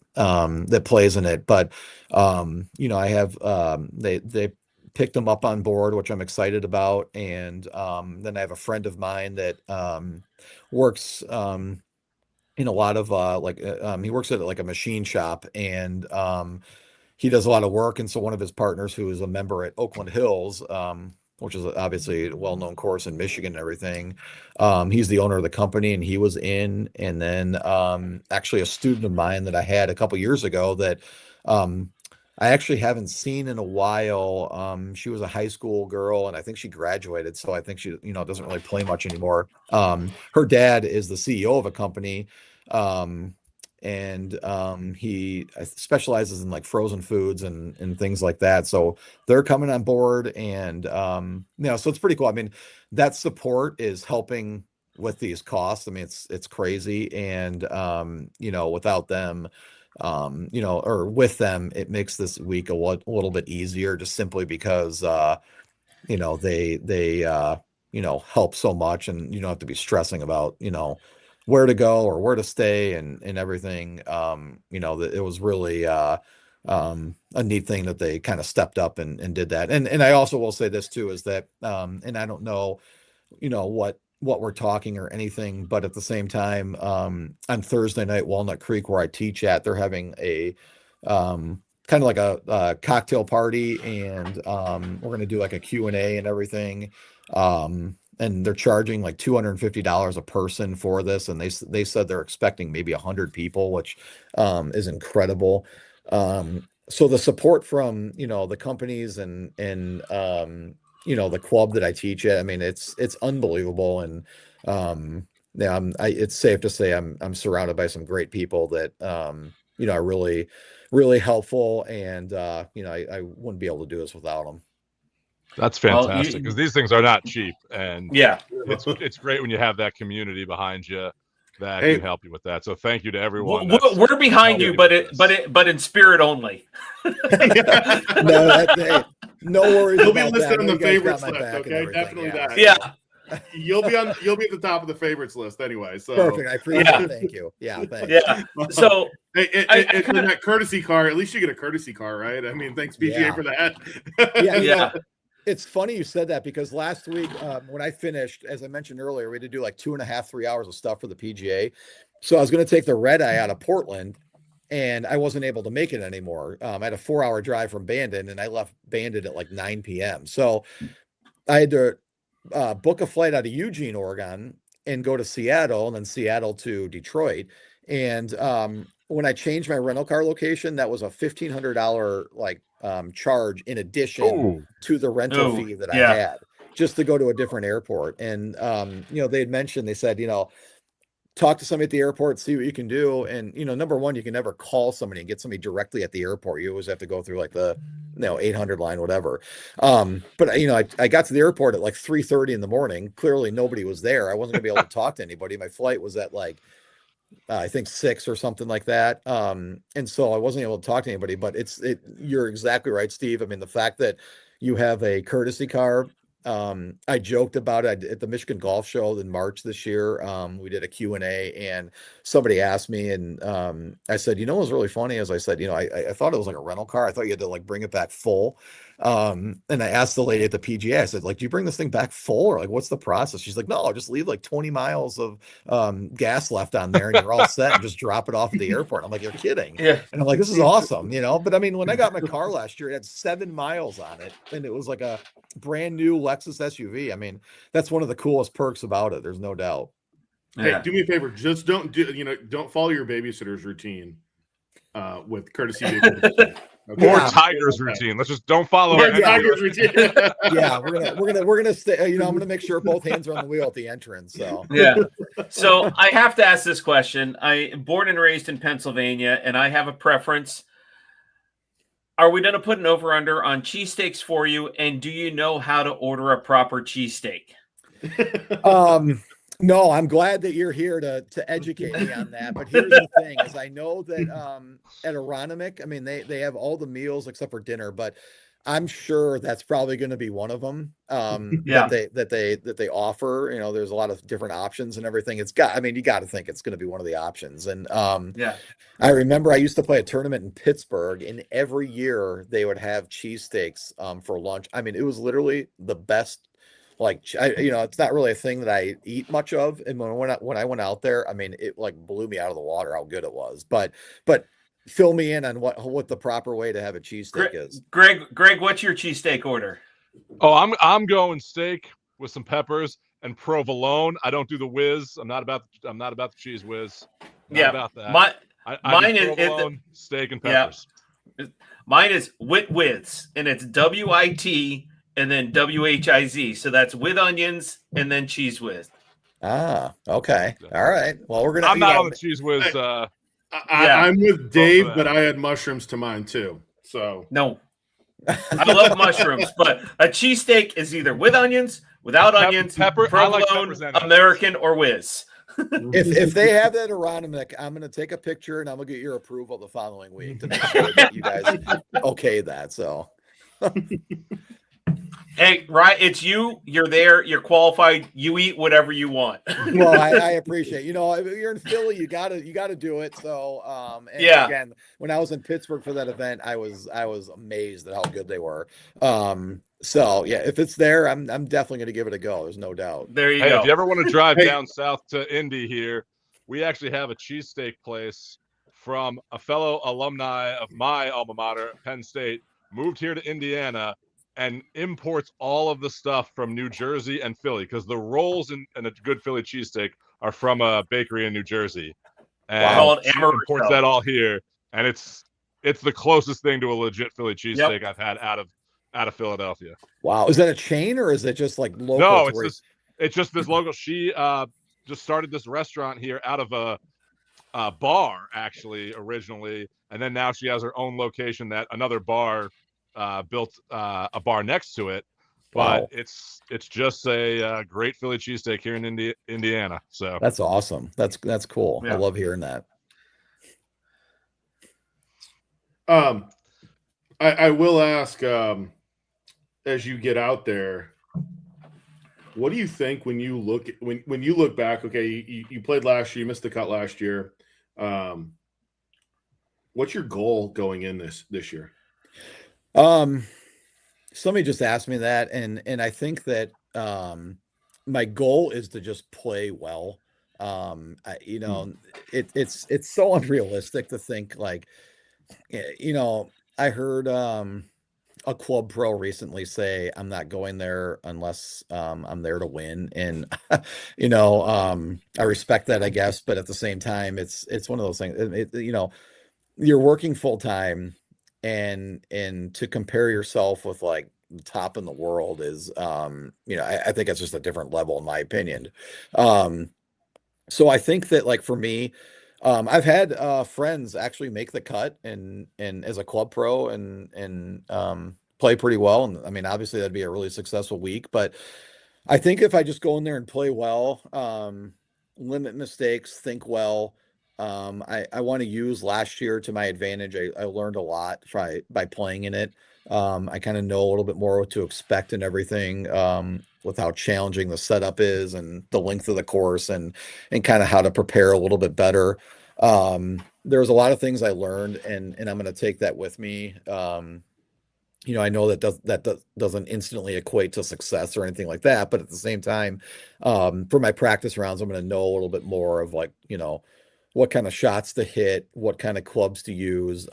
B: plays in it. But I have they picked them up on board, which I'm excited about. And then I have a friend of mine that works in a lot of he works at like a machine shop, and he does a lot of work. And so one of his partners, who is a member at Oakland Hills, which is obviously a well-known course in Michigan and everything, he's the owner of the company, and he was in. And then actually a student of mine that I had a couple years ago that I actually haven't seen in a while. She was a high school girl, and I think she graduated, so I think she doesn't really play much anymore. Her dad is the CEO of a company, and he specializes in like frozen foods and things like that. So they're coming on board, and so it's pretty cool. I mean, that support is helping with these costs. I mean, it's crazy, and without them, or with them, it makes this week a little bit easier, just simply because they help so much, and you don't have to be stressing about where to go or where to stay and everything. That it was really a neat thing that they kind of stepped up and did that. And I also will say this too, is that and I don't know what we're talking or anything, but at the same time, on Thursday night, Walnut Creek, where I teach at, they're having a kind of like a cocktail party, and we're going to do like a Q&A and everything. And they're charging like $250 a person for this. And they said they're expecting maybe 100 people, which is incredible. So the support from, the companies and the club that I teach at, I mean, it's unbelievable. And it's safe to say I'm surrounded by some great people that, are really, really helpful. And, I wouldn't be able to do this without them.
A: That's fantastic, because these things are not cheap, and
D: yeah,
A: it's great when you have that community behind you that can help you with that. So thank you to everyone.
D: We're behind you, but in spirit only.
B: No worries.
C: You'll be listed on the favorites list, okay? Definitely that.
D: Yeah.
C: You'll be at the top of the favorites list anyway. So
B: perfect. I appreciate it. Thank you. Yeah, thanks.
D: Yeah. So
C: that courtesy car, at least you get a courtesy car, right? I mean, thanks PGA for that.
B: Yeah. It's funny you said that, because last week when I finished, as I mentioned earlier, we had to do like 2.5, 3 hours of stuff for the PGA. So I was going to take the red eye out of Portland, and I wasn't able to make it anymore. I had a 4-hour drive from Bandon, and I left Bandon at like 9 p.m. So I had to book a flight out of Eugene, Oregon, and go to Seattle, and then Seattle to Detroit. And when I changed my rental car location, that was a $1,500 charge in addition to the rental fee that I had, just to go to a different airport. And they had mentioned, they said, talk to somebody at the airport, see what you can do. And number one, you can never call somebody and get somebody directly at the airport. You always have to go through like the 800 line, whatever. But I got to the airport at like 3:30 in the morning. Clearly nobody was there. I wasn't gonna be able to talk to anybody. My flight was at like I think 6 or something like that. And so I wasn't able to talk to anybody. But you're exactly right, Steve. I mean, the fact that you have a courtesy car. I joked about it at the Michigan Golf Show in March this year. We did a Q&A, and somebody asked me, and I said, what was really funny is I said, I thought it was like a rental car. I thought you had to like bring it back full. And I asked the lady at the PGA, I said, like, do you bring this thing back full, or like, what's the process? She's like, no, I'll just leave like 20 miles of gas left on there, and you're all set, and just drop it off at the airport. I'm like, you're kidding.
D: Yeah.
B: And I'm like, this is awesome, But I mean, when I got my car last year, it had 7 miles on it, and it was like a brand new Lexus SUV. I mean, that's one of the coolest perks about it. There's no doubt.
C: Hey, do me a favor. Just don't follow your babysitter's routine with courtesy. Okay?
A: Or Tiger's routine. Let's just don't follow it.
C: Tiger's routine.
B: Yeah, we're gonna stay. I'm gonna make sure both hands are on the wheel at the entrance. So
D: yeah. So I have to ask this question. I'm born and raised in Pennsylvania, and I have a preference. Are we going to put an over-under on cheesesteaks for you? And do you know how to order a proper cheesesteak?
B: No, I'm glad that you're here to educate me on that. But here's the thing: is I know that at Aronimink, I mean, they have all the meals except for dinner, but I'm sure that's probably going to be one of them that they offer. There's a lot of different options and everything. You got to think it's going to be one of the options. And I remember I used to play a tournament in Pittsburgh, and every year they would have cheesesteaks for lunch. I mean, it was literally the best. Like, it's not really a thing that I eat much of. And when I went out there, I mean, it like blew me out of the water how good it was. But fill me in on what the proper way to have a cheesesteak is.
D: Greg, what's your cheesesteak order?
A: Oh, I'm going steak with some peppers and provolone. I don't do the whiz. I'm not about the cheese whiz. Not about that.
D: Mine is
A: provolone, steak and peppers.
D: Yeah. Mine is whiz, and it's WIT and then WHIZ. So that's with onions and then cheese whiz.
B: Ah, okay. All right. Well, we're gonna.
A: I'm not on the cheese whiz
C: I'm with Dave,
A: them.
C: but I had mushrooms to mine too. So
D: No, I love mushrooms, but a cheesesteak is either with onions, without onions,
A: pepper. I
D: provolone,
A: like peppers anyway.
D: American, or whiz.
B: If they have that around them, I'm going to take a picture and I'm going to get your approval the following week to make sure that you guys okay that. So,
D: hey, right, it's you. You're there. You're qualified. You eat whatever you want.
B: well, I appreciate, if you're in Philly, you gotta do it. So, and
D: Yeah.
B: again, when I was in Pittsburgh for that event, I was amazed at how good they were. So yeah, if it's there, I'm definitely going to give it a go. There's no doubt.
D: There you
A: Hey,
D: go.
A: if you ever want to drive down south to Indy here, we actually have a cheesesteak place from a fellow alumni of my alma mater, Penn State, moved here to Indiana and imports all of the stuff from New Jersey and Philly because the rolls in a good Philly cheesesteak are from a bakery in New Jersey. And
D: Called
A: she
D: Amaretto.
A: imports that all here, and it's the closest thing to a legit Philly cheesesteak I've had out of Philadelphia.
B: Wow, is that a chain or is it just like local?
A: No, it's just this local. She just started this restaurant here out of a bar actually originally, and then now she has her own location that another bar built a bar next to it. But
B: Wow.
A: it's just a great Philly cheesesteak here in Indiana. So
B: That's awesome. That's cool.
D: Yeah.
B: I love hearing that.
C: I will ask, as you get out there, what do you think when you look back? Okay, you played last year, you missed the cut last year. What's your goal going in this year?
B: Somebody just asked me that, and I think that my goal is to just play well. It's so unrealistic to think like, I heard a club pro recently say, I'm not going there unless I'm there to win. And, I respect that, I guess. But at the same time, it's one of those things, you're working full time and to compare yourself with like the top in the world is, I think it's just a different level in my opinion. So I think that like for me, I've had friends actually make the cut and as a club pro and play pretty well. And I mean, obviously that'd be a really successful week, but I think if I just go in there and play well, limit mistakes, think well, I want to use last year to my advantage. I learned a lot by playing in it. I kind of know a little bit more what to expect and everything, with how challenging the setup is and the length of the course and kind of how to prepare a little bit better. There's a lot of things I learned and I'm going to take that with me. I know that doesn't instantly equate to success or anything like that, but at the same time, for my practice rounds, I'm going to know a little bit more of like, what kind of shots to hit, what kind of clubs to use,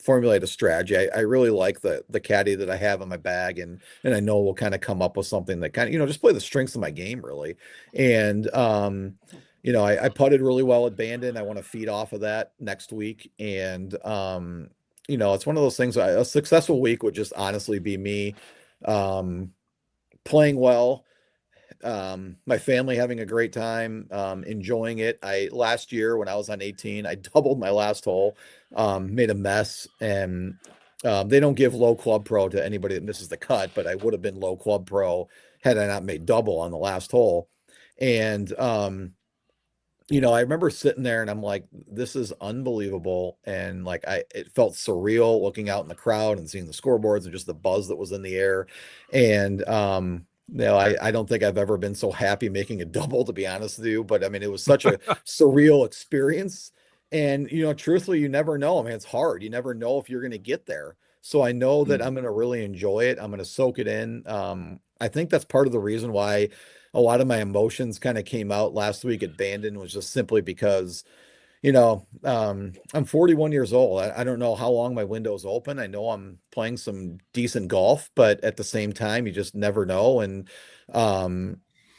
B: formulate a strategy. I really like the caddy that I have in my bag and I know we'll kind of come up with something that kind of, just play the strengths of my game really. And, I putted really well at Bandon. I want to feed off of that next week. And, it's one of those things, a successful week would just honestly be me, playing well, my family having a great time, enjoying it. Last year when I was on 18, I doubled my last hole, made a mess, and they don't give low club pro to anybody that misses the cut, but I would have been low club pro had I not made double on the last hole. And I remember sitting there and I'm like, this is unbelievable. And like, it felt surreal looking out in the crowd and seeing the scoreboards and just the buzz that was in the air. And, I don't think I've ever been so happy making a double, to be honest with you, but I mean, it was such a surreal experience. And, truthfully, you never know. I mean, it's hard. You never know if you're going to get there. So I know that I'm going to really enjoy it. I'm going to soak it in. I think that's part of the reason why a lot of my emotions kind of came out last week at Bandon was just simply because, I'm 41 years old. I don't know how long my window's open. I know I'm playing some decent golf, but at the same time, you just never know. And,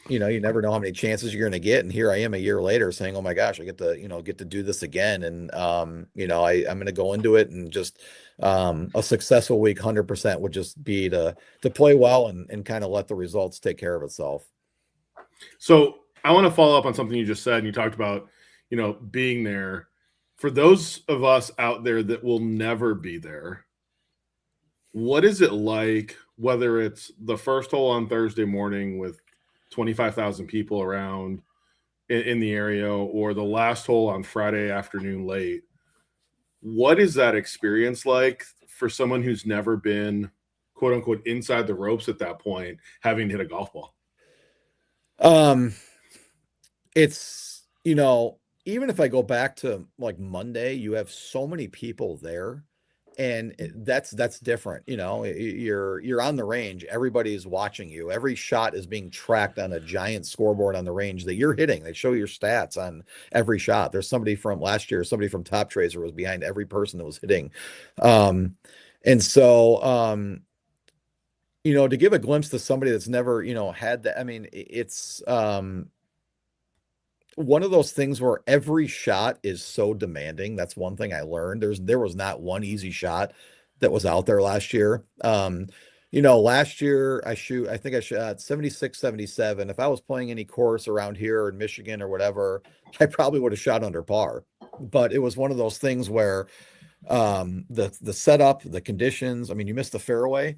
B: you never know how many chances you're going to get. And here I am a year later saying, oh my gosh, I get to do this again. And, I'm going to go into it and just, a successful week, 100% would just be to play well and kind of let the results take care of itself.
C: So I want to follow up on something you just said. And you talked about, being there. For those of us out there that will never be there, what is it like, whether it's the first hole on Thursday morning with 25,000 people around in the area or the last hole on Friday afternoon late? What is that experience like for someone who's never been, quote unquote, inside the ropes at that point, having hit a golf ball?
B: It's, even if I go back to like Monday, you have so many people there, and that's different. You're on the range. Everybody's watching you. Every shot is being tracked on a giant scoreboard on the range that you're hitting. They show your stats on every shot. There's somebody from last year, somebody from Top Tracer was behind every person that was hitting. And so, to give a glimpse to somebody that's never, had that, I mean, it's, one of those things where every shot is so demanding. That's one thing I learned. There was not one easy shot that was out there last year. Last year I think I shot 76, 77. If I was playing any course around here in Michigan or whatever, I probably would have shot under par. But it was one of those things where the setup, the conditions, I mean, you missed the fairway.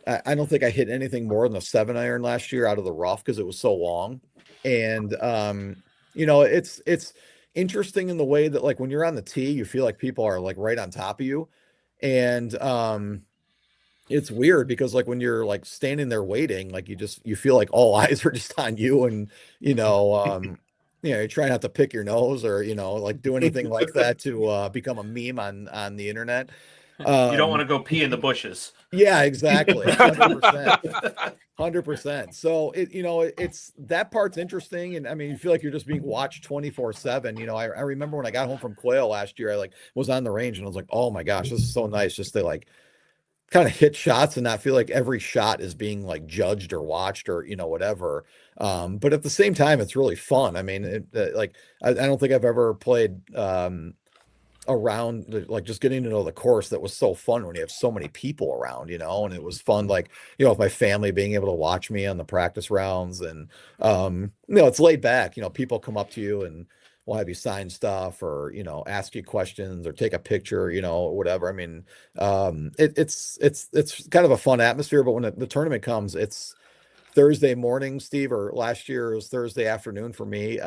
B: I don't think I hit anything more than a 7-iron last year out of the rough because it was so long. And it's interesting in the way that, like, when you're on the tee, you feel like people are like right on top of you. And it's weird because, like, when you're like standing there waiting, like you feel like all eyes are just on you, and you try not to pick your nose or like do anything like that to become a meme on the internet.
D: You don't want to go pee in the bushes.
B: Yeah, exactly. 100%. 100%. So it's that part's interesting. And I mean, you feel like you're just being watched 24/7. I remember when I got home from Quail last year, I was on the range and I was like, oh my gosh, this is so nice just to kind of hit shots and not feel like every shot is being like judged or watched or, whatever. But at the same time, it's really fun. I mean, I don't think I've ever played, around like just getting to know the course that was so fun when you have so many people around, and it was fun, like, with my family being able to watch me on the practice rounds. And it's laid back. People come up to you and will have you sign stuff or ask you questions or take a picture, whatever. I mean, it's kind of a fun atmosphere. But when the tournament comes, it's Thursday morning, Steve, or last year it was Thursday afternoon for me.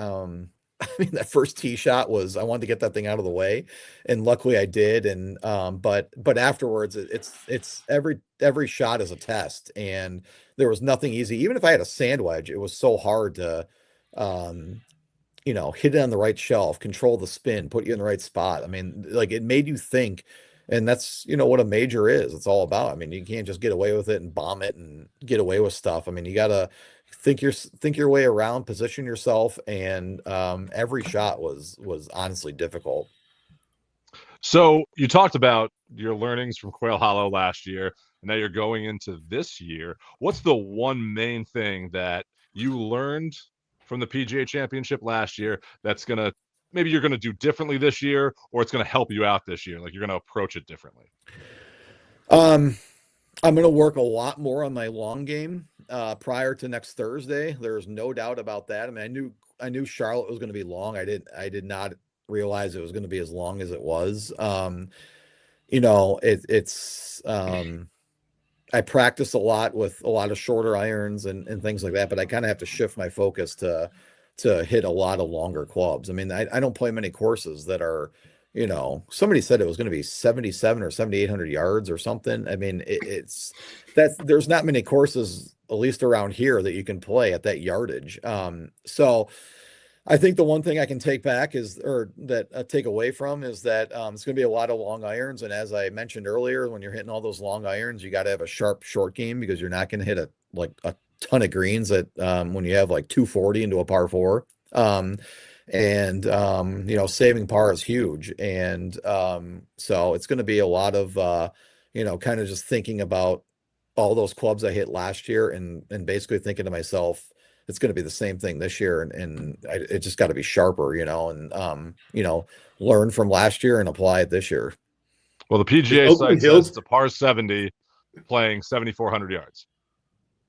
B: I mean, that first tee shot I wanted to get that thing out of the way, and luckily I did. And but afterwards, it's every shot is a test, and there was nothing easy. Even if I had a sand wedge, it was so hard to, hit it on the right shelf, control the spin, put you in the right spot. I mean, like, it made you think, and that's what a major is. It's all about. I mean, you can't just get away with it and bomb it and get away with stuff. I mean, you gotta think your way around, position yourself, and every shot was honestly difficult.
A: So you talked about your learnings from Quail Hollow last year, and now you're going into this year. What's the one main thing that you learned from the PGA Championship last year that's maybe you're gonna do differently this year, or it's gonna help you out this year? Like, you're gonna approach it differently.
B: I'm going to work a lot more on my long game prior to next Thursday. There's no doubt about that. I mean, I knew Charlotte was going to be long. I did not realize it was going to be as long as it was. I practice a lot with a lot of shorter irons and things like that, but I kind of have to shift my focus to hit a lot of longer clubs. I mean, I don't play many courses that are, somebody said it was going to be 77 or 7,800 yards or something. I mean, there's not many courses, at least around here, that you can play at that yardage. So I think the one thing I can take back take away from is that it's going to be a lot of long irons. And as I mentioned earlier, when you're hitting all those long irons, you got to have a sharp short game, because you're not going to hit a ton of greens when you have like 240 into a par 4. Saving par is huge. And so it's going to be a lot of, kind of just thinking about all those clubs I hit last year and basically thinking to myself, it's going to be the same thing this year. And it just got to be sharper, and learn from last year and apply it this year.
A: Well, the PGA site says it's a par 70 playing 7,400 yards.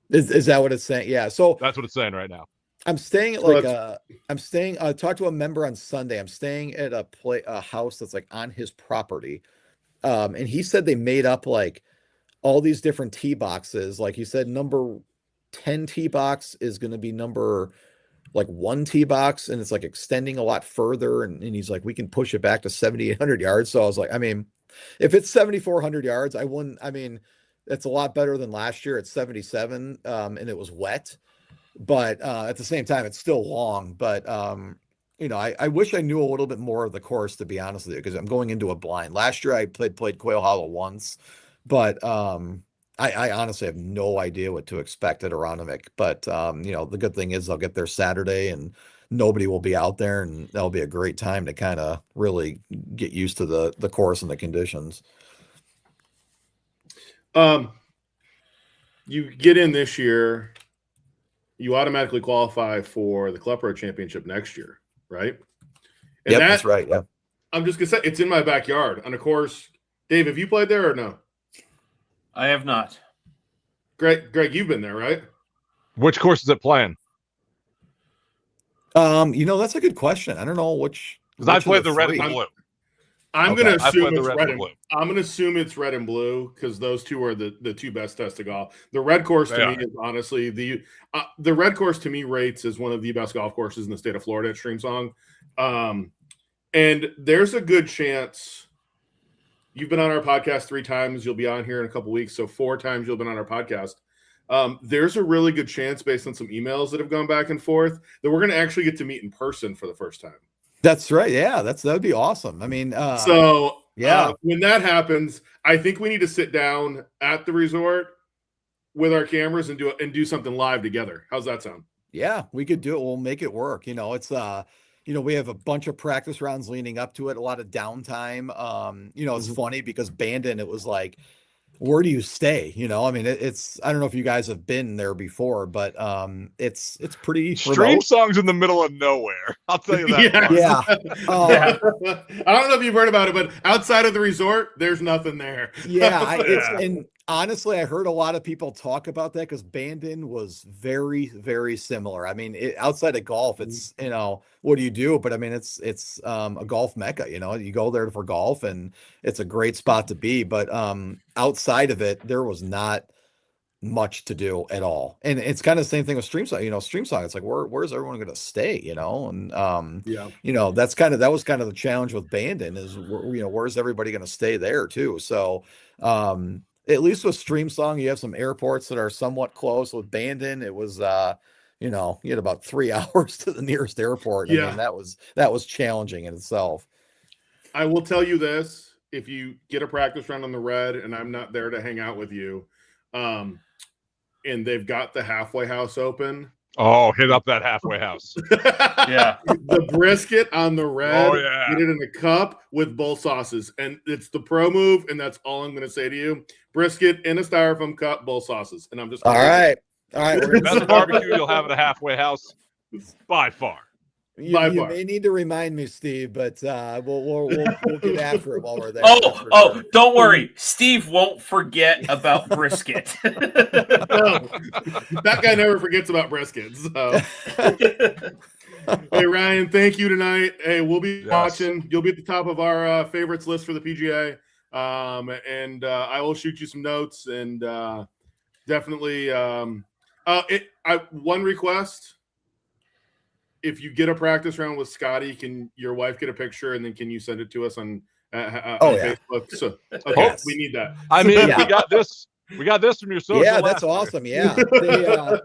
B: Is that what it's saying? Yeah. So
A: that's what it's saying right now.
B: I'm staying at
C: So
B: like
C: that's-
B: I talked to a member on Sunday. I'm staying at a house that's like on his property. And he said they made up like all these different tee boxes. Like he said, number 10 tee box is going to be number like 1 tee box, and it's like extending a lot further. And he's like, we can push it back to 7,800 yards. So I was like, I mean, if it's 7,400 yards, I mean, it's a lot better than last year at 77. And it was wet, but at the same time, it's still long. But I wish I knew a little bit more of the course, to be honest with you, because I'm going into a blind. Last year I played Quail Hollow once, but I honestly have no idea what to expect at Aronimink. But the good thing is I'll get there Saturday and nobody will be out there, and that'll be a great time to kind of really get used to the course and the conditions.
C: You get in this year, you automatically qualify for the Club Pro Championship next year, right? And
B: That's right. Yeah.
C: I'm just gonna say it's in my backyard on a course. Dave, have you played there or no?
D: I have not.
C: Greg, you've been there, right?
A: Which course is it playing?
B: That's a good question. I don't know which.
A: Because I
B: which of
A: played the red
B: three.
A: and the blue.
C: I'm
B: Okay.
C: gonna
A: I
C: assume
A: played the
C: it's
A: red
C: red
A: and
C: and
A: blue.
C: I'm gonna assume it's red and blue because those two are the two best tests of golf. The red course
A: They
C: to
A: are.
C: me is honestly the red course to me rates as one of the best golf courses in the state of Florida at Streamsong. And there's a good chance you've been on our podcast 3 times. You'll be on here in a couple weeks, so 4 times you'll been on our podcast. There's a really good chance, based on some emails that have gone back and forth, that we're going to actually get to meet in person for the first time.
B: That's right. Yeah, that would be awesome. I mean,
C: when that happens, I think we need to sit down at the resort with our cameras and do something live together. How's that sound?
B: yeah, we could do it. We'll make it work. It's we have a bunch of practice rounds leading up to it, a lot of downtime. It's funny because Bandon, it was like, where do you stay? I mean, it's I don't know if you guys have been there before, but it's pretty remote.
A: Streamsong's in the middle of nowhere. I'll tell you that.
C: Yeah.
A: much.
C: I don't know if you've heard about it, but outside of the resort, there's nothing there.
B: And honestly, I heard a lot of people talk about that because Bandon was very, very similar. I mean, outside of golf, it's what do you do? But I mean, it's a golf mecca. You go there for golf, and it's a great spot to be. But outside of it, there was not much to do at all. And it's kind of the same thing with Streamsong. Streamsong, it's like where's everyone going to stay? And that was kind of the challenge with Bandon is where's everybody going to stay there too? So at least with Streamsong, you have some airports that are somewhat close. With Bandon, it was you had about 3 hours to the nearest airport.
C: Yeah.
B: I mean, that was challenging in itself.
C: I will tell you this: if you get a practice round on the red, and I'm not there to hang out with you, and they've got the halfway house open.
A: Oh, hit up that halfway house.
D: Yeah.
C: The brisket on the red,
A: Oh, yeah.
C: get it in a cup with both sauces. And it's the pro move, and that's all I'm going to say to you. Brisket in a styrofoam cup, both sauces. And I'm just
B: All right. We're
A: Best barbecue you'll have at a halfway house by far.
B: You may need to remind me, Steve, but we'll get after it while we're there.
D: Oh, don't worry. Steve won't forget about brisket.
C: No, that guy never forgets about brisket. So. Hey, Ryan, thank you tonight. Hey, we'll be watching. You'll be at the top of our favorites list for the PGA. And I will shoot you some notes and definitely one request. If you get a practice round with Scotty, can your wife get a picture and then can you send it to us on Facebook? So
B: Yes.
C: we need that.
A: I mean, we got this from your social.
B: Yeah, that's
A: last
B: awesome.
A: year.
B: Yeah.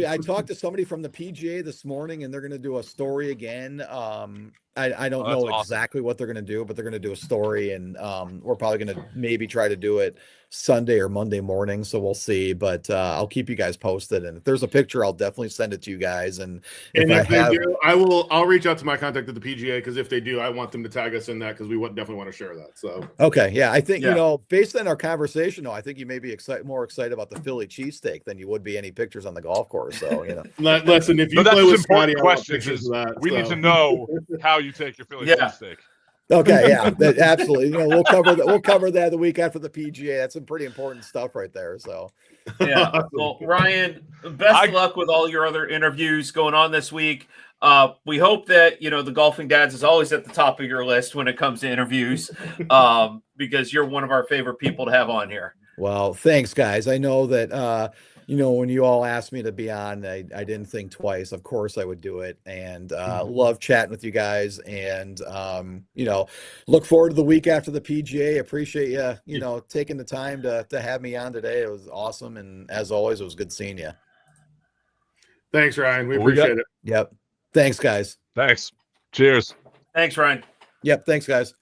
B: I talked to somebody from the PGA this morning, and they're going to do a story again. I don't know exactly what they're going to do, but they're going to do a story, and we're probably going to maybe try to do it Sunday or Monday morning. So we'll see, but I'll keep you guys posted. And if there's a picture, I'll definitely send it to you guys. And if
C: they do, I'll reach out to my contact at the PGA, because if they do, I want them to tag us in that, because we definitely want to share that. So
B: okay, yeah, I think based on our conversation, though, I think you may be more excited about the Philly cheesesteak than you would be any pictures on the golf course. So
C: listen, if you
A: But that's
C: play
A: an
C: with Scotty,
A: important question. We need to know how you take your Philly cheesesteak.
B: Okay, yeah, absolutely. We'll cover that. We'll cover that the week after the PGA. That's some pretty important stuff right there. So,
D: yeah. Well, Ryan, best of luck with all your other interviews going on this week. We hope that the Golfing Dads is always at the top of your list when it comes to interviews, because you're one of our favorite people to have on here.
B: Well, thanks, guys. I know that when you all asked me to be on, I didn't think twice. Of course I would do it, and love chatting with you guys, and look forward to the week after the PGA. Appreciate you taking the time to have me on today. It was awesome, and as always, it was good seeing you.
C: Thanks, Ryan. We appreciate it.
B: Yep. Thanks, guys.
A: Thanks. Cheers.
D: Thanks, Ryan.
B: Yep. Thanks, guys.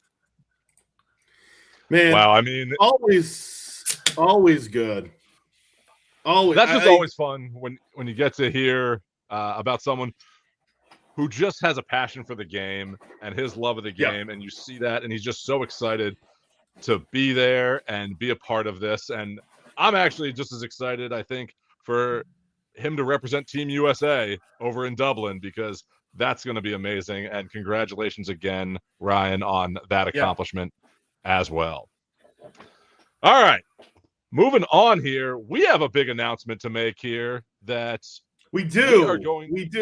C: Man,
A: wow. I mean,
C: always good. Always.
A: That's just always fun when you get to hear about someone who just has a passion for the game and his love of the game, and you see that, and he's just so excited to be there and be a part of this. And I'm actually just as excited, I think, for him to represent Team USA over in Dublin, because that's going to be amazing. And congratulations again, Ryan, on that accomplishment as well. All right. Moving on here, we have a big announcement to make here that
C: we do.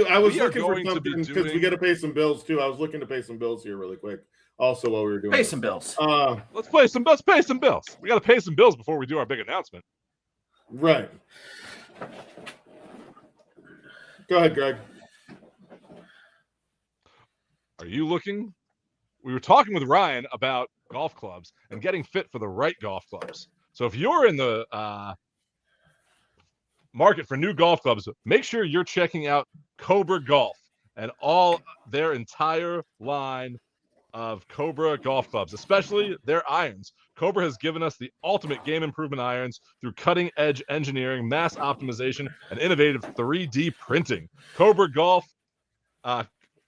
C: I was looking for something because we got to pay some bills too. I was looking to pay some bills here really quick. Also, while we were doing
D: some bills.
A: Let's pay some bills. We got to pay some bills before we do our big announcement.
C: Right. Go ahead, Greg.
A: Are you looking? We were talking with Ryan about golf clubs and getting fit for the right golf clubs. So if you're in the market for new golf clubs, make sure you're checking out Cobra Golf and all their entire line of Cobra golf clubs, especially their irons. Cobra has given us the ultimate game improvement irons through cutting-edge engineering, mass optimization, and innovative 3D printing. Cobra Golf,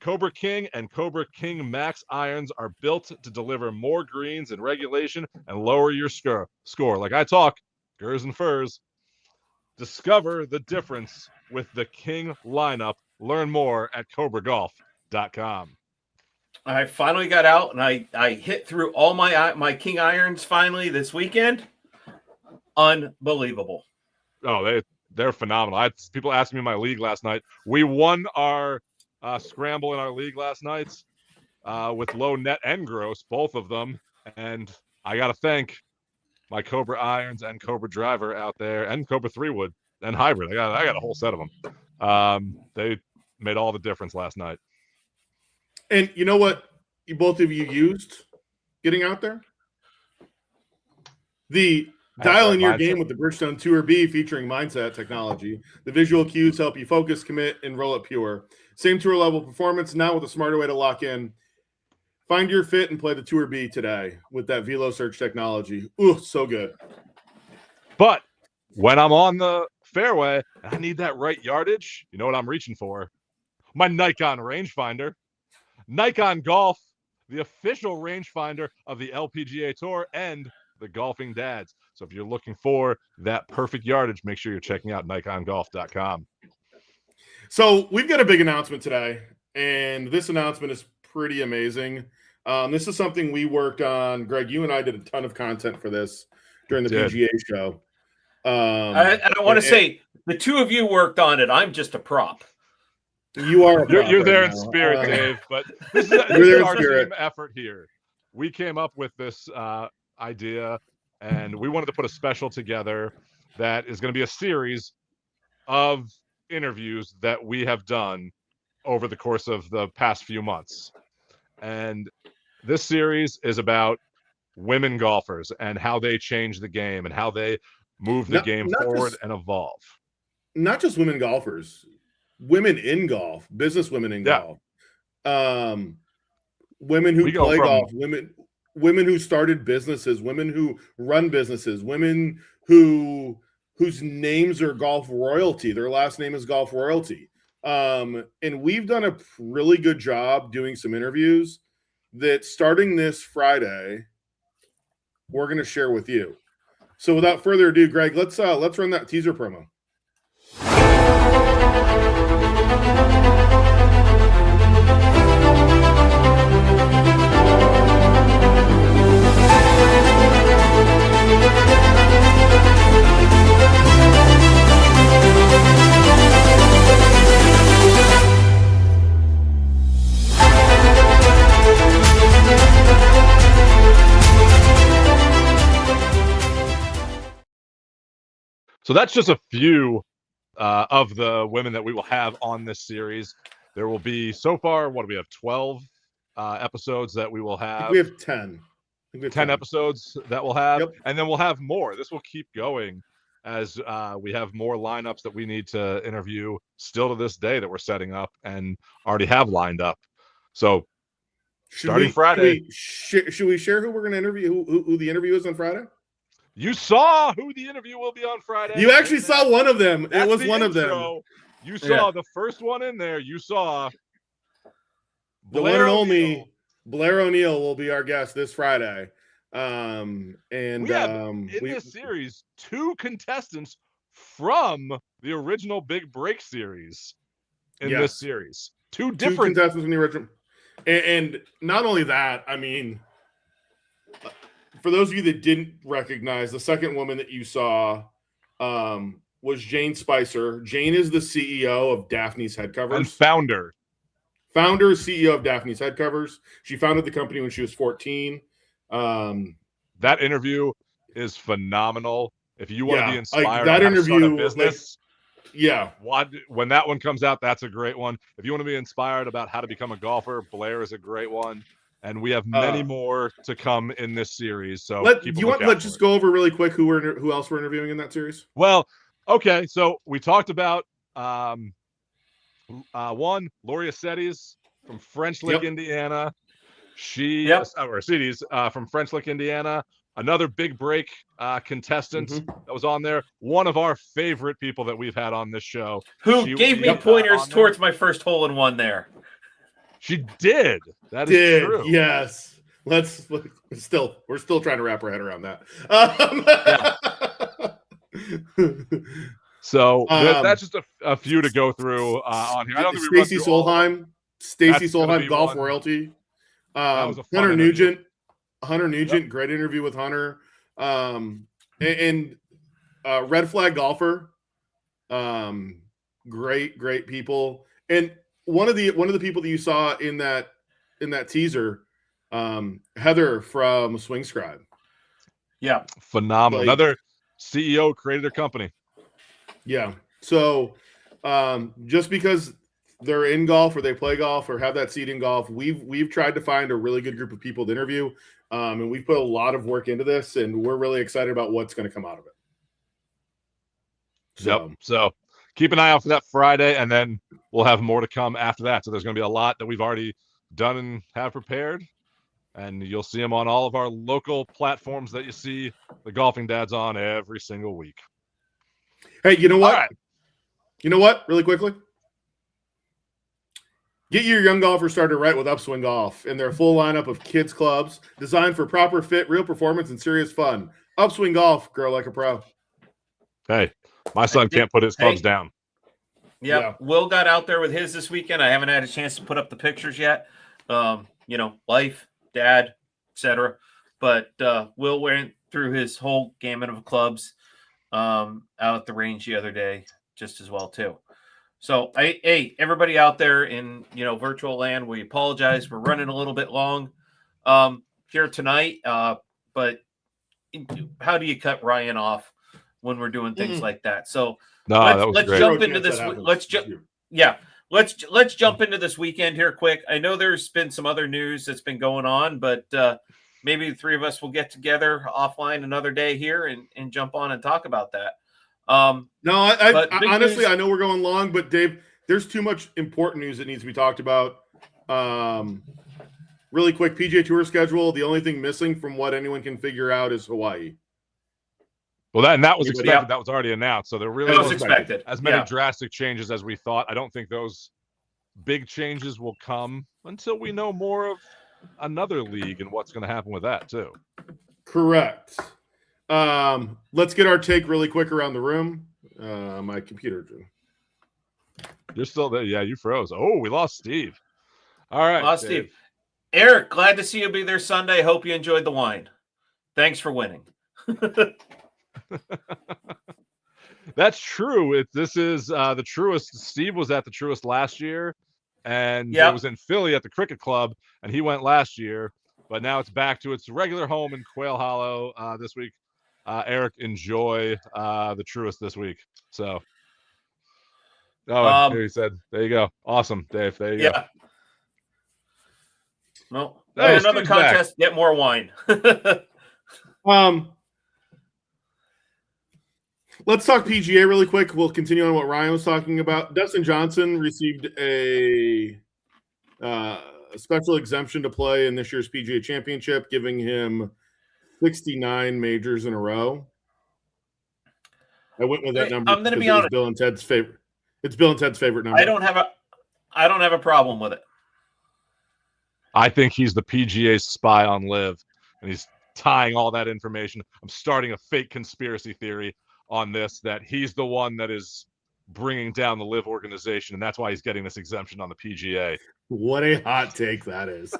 A: Cobra King and Cobra King Max irons are built to deliver more greens in regulation and lower your score. Like I talk, gers and furs. Discover the difference with the King lineup. Learn more at CobraGolf.com.
D: I finally got out and I hit through all my King irons finally this weekend. Unbelievable.
A: Oh, they're phenomenal. People asked me in my league last night. We won our scramble in our league last night with low net and gross, both of them. And I got to thank my Cobra irons and Cobra driver out there, and Cobra 3-wood and hybrid. I got a whole set of them. They made all the difference last night.
C: And you know what both of you used getting out there? The dial in your game with the Bridgestone Tour B featuring mindset technology. The visual cues help you focus, commit, and roll it pure. Same tour level performance, now with a smarter way to lock in. Find your fit and play the Tour B today with that Velo Search technology. Ooh, so good.
A: But when I'm on the fairway and I need that right yardage, you know what I'm reaching for? My Nikon rangefinder. Nikon Golf, the official rangefinder of the LPGA Tour and the Golfing Dads. So if you're looking for that perfect yardage, make sure you're checking out NikonGolf.com.
C: So we've got a big announcement today, and this announcement is pretty amazing. This is something we worked on. Greg, you and I did a ton of content for this during the PGA show.
D: I want to say the two of you worked on it. I'm just a prop.
C: You are.
A: You're there in spirit, Dave. But this is our team effort here. We came up with this idea, and we wanted to put a special together that is going to be a series of interviews that we have done over the course of the past few months. And this series is about women golfers and how they change the game and how they move the game forward and evolve.
C: Not just women golfers, women in golf, business women in golf, women who play golf, women who started businesses, women who run businesses, women whose names are golf royalty. Their last name is golf royalty. And we've done a really good job doing some interviews that starting this Friday, we're going to share with you. So without further ado, Greg, let's run that teaser promo.
A: So that's just a few of the women that we will have on this series. There will be, so far, what do we have, 12 episodes that we will have?
C: we have 10.
A: 10 episodes that we'll have.
C: Yep.
A: And then we'll have more. This will keep going as we have more lineups that we need to interview still to this day that we're setting up and already have lined up. So starting Friday.
C: Should we share who we're going to interview, who the interview is on Friday?
A: You saw who the interview will be on Friday.
C: You actually saw one of them. It was one of them.
A: You saw the first one in there. You saw
C: the one and only Blair O'Neill will be our guest this Friday. And
A: we have in this series 2 contestants from the original Big Break series in this series. Two different
C: contestants from the original. And not only that, I mean, for those of you that didn't recognize, the second woman that you saw was Jane Spicer. Jane is the CEO of Daphne's Head Covers.
A: And founder,
C: CEO of Daphne's Head Covers. She founded the company when she was 14.
A: That interview is phenomenal. If you want to be inspired,
C: that interview,
A: a business,
C: yeah.
A: When that one comes out, that's a great one. If you want to be inspired about how to become a golfer, Blair is a great one. And we have many more to come in this series. So
C: let's just go over really quick who else we're interviewing in that series.
A: Well, okay. So we talked about one, Lori Acetis from French Lick, Indiana. She or Acetis from French Lick, Indiana. Another Big Break contestant that was on there. One of our favorite people that we've had on this show.
D: Who gave me pointers towards my first hole-in-one there.
A: She did. That is true.
C: Yes. We're still trying to wrap our head around that.
A: So that's just a few to go through on here. I don't think
C: Stacey Solheim, golf royalty. Hunter Nugent. Great interview with Hunter. And Red Flag Golfer. Great people. And one of the people that you saw in that teaser, Heather from Swing Scribe.
A: Yeah, phenomenal. Another CEO created her company.
C: Yeah. So just because they're in golf or they play golf or have that seat in golf, we've tried to find a really good group of people to interview, and we've put a lot of work into this, and we're really excited about what's going to come out of it.
A: So keep an eye out for that Friday, and then we'll have more to come after that. So there's going to be a lot that we've already done and have prepared, and you'll see them on all of our local platforms that you see the Golfing Dads on every single week.
C: Hey, you know what?
A: Right.
C: You know what? Really quickly. Get your young golfer started right with Upswing Golf and their full lineup of kids clubs designed for proper fit, real performance, and serious fun. Upswing Golf, grow like a pro.
A: Hey, my son can't put his clubs down.
D: Yeah, Will got out there with his this weekend. I haven't had a chance to put up the pictures yet. Wife, dad, etc. But Will went through his whole gamut of clubs out at the range the other day just as well too. So everybody out there in virtual land, we apologize. We're running a little bit long here tonight. But how do you cut Ryan off when we're doing things like that? So let's jump into this. Let's jump into this weekend here quick. I know there's been some other news that's been going on, but maybe the three of us will get together offline another day here and jump on and talk about that.
C: I honestly, I know we're going long, but Dave, there's too much important news that needs to be talked about. Really quick, PGA Tour schedule. The only thing missing from what anyone can figure out is Hawaii.
A: Well, that was expected. Yeah. That was already announced. So there really
D: was expected
A: as many drastic changes as we thought. I don't think those big changes will come until we know more of another league and what's going to happen with that too.
C: Correct. Let's get our take really quick around the room. My computer.
A: You're still there. Yeah, you froze. Oh, we lost Steve. All right.
D: Lost Steve. Eric, glad to see you be there Sunday. Hope you enjoyed the wine. Thanks for winning.
A: That's true. This is the Truist. Steve was at the Truist last year, and it was in Philly at the Cricket Club, and he went last year. But now it's back to its regular home in Quail Hollow this week. Eric, enjoy the Truist this week. So, here he said, there you go. Awesome, Dave. There you go.
D: Well,
A: Hey,
D: another
A: Steve's
D: contest, get more wine.
C: Let's talk PGA really quick. We'll continue on what Ryan was talking about. Dustin Johnson received a special exemption to play in this year's PGA Championship, giving him 69 majors in a row. I went with that number.
D: I'm going to be honest.
C: Bill and Ted's favorite. It's Bill and Ted's favorite number.
D: I don't have a problem with it.
A: I think he's the PGA's spy on Liv, and he's tying all that information. I'm starting a fake conspiracy theory on this, that he's the one that is bringing down the Liv organization, and that's why he's getting this exemption on the PGA.
C: What a hot take that is.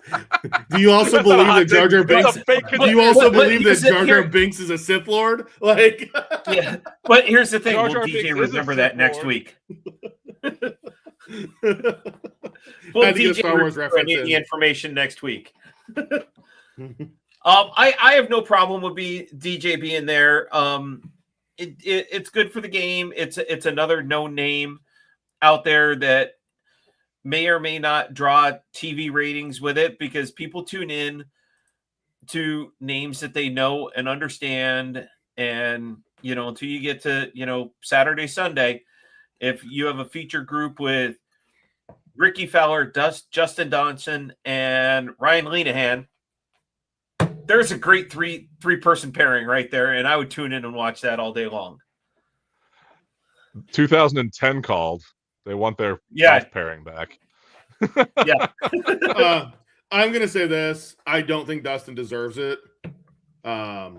C: Do you also believe that Jar Jar Binks? Do you also believe that Jar Jar Binks is a Sith Lord? Like,
D: yeah. But here's the thing:
A: Jar
D: will
A: Jar
D: DJ
A: Binks
D: remember that next
A: Lord.
D: week?
C: Had to get a Star Wars reference
D: the
C: in.
D: information next week. I have no problem with DJ being there. It's good for the game. It's another known name out there that may or may not draw TV ratings with it, because people tune in to names that they know and understand. And, until you get to, Saturday, Sunday, if you have a feature group with Ricky Fowler, Justin Donaldson, and Ryan Lenahan, there's a great three-person pairing right there, and I would tune in and watch that all day long.
A: 2010 called. They want their golf pairing back.
D: Yeah.
C: I'm going to say this. I don't think Dustin deserves it. I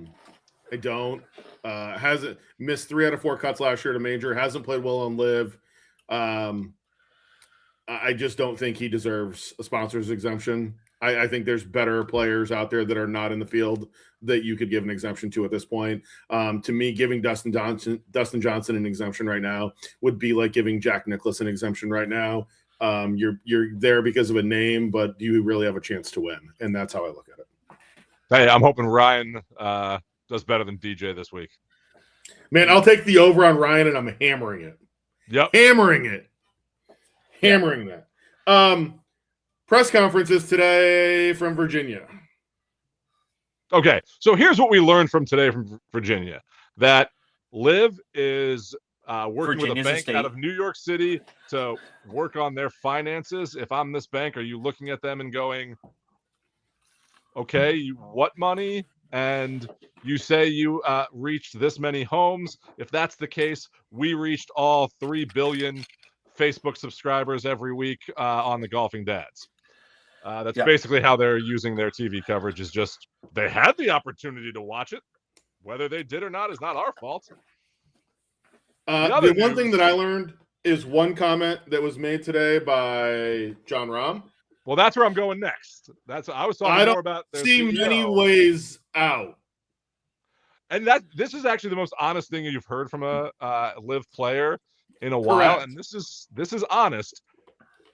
C: don't. Hasn't missed 3 out of 4 cuts last year at a major. Hasn't played well on Liv. I just don't think he deserves a sponsor's exemption. I think there's better players out there that are not in the field that you could give an exemption to at this point. To me, giving Dustin Johnson an exemption right now would be like giving Jack Nicklaus an exemption right now. You're there because of a name, but do you really have a chance to win? And that's how I look at it.
A: Hey, I'm hoping Ryan does better than DJ this week.
C: Man, I'll take the over on Ryan, and I'm hammering it.
A: Yep.
C: Hammering that. Press conferences today from Virginia.
A: Okay, so here's what we learned from today from Virginia, that Liv is working with a bank out of New York City to work on their finances. If I'm this bank, are you looking at them and going, okay, what money? And you say you reached this many homes. If that's the case, we reached all 3 billion Facebook subscribers every week on the Golfing Dads. That's basically how they're using their TV coverage, is just they had the opportunity to watch it. Whether they did or not is not our fault.
C: The one thing that I learned is one comment that was made today by Jon Rahm.
A: Well, that's where I'm going next. I was talking more about their
C: see
A: CEO.
C: Many ways out.
A: And this is actually the most honest thing you've heard from a Liv player in a while. And this is honest.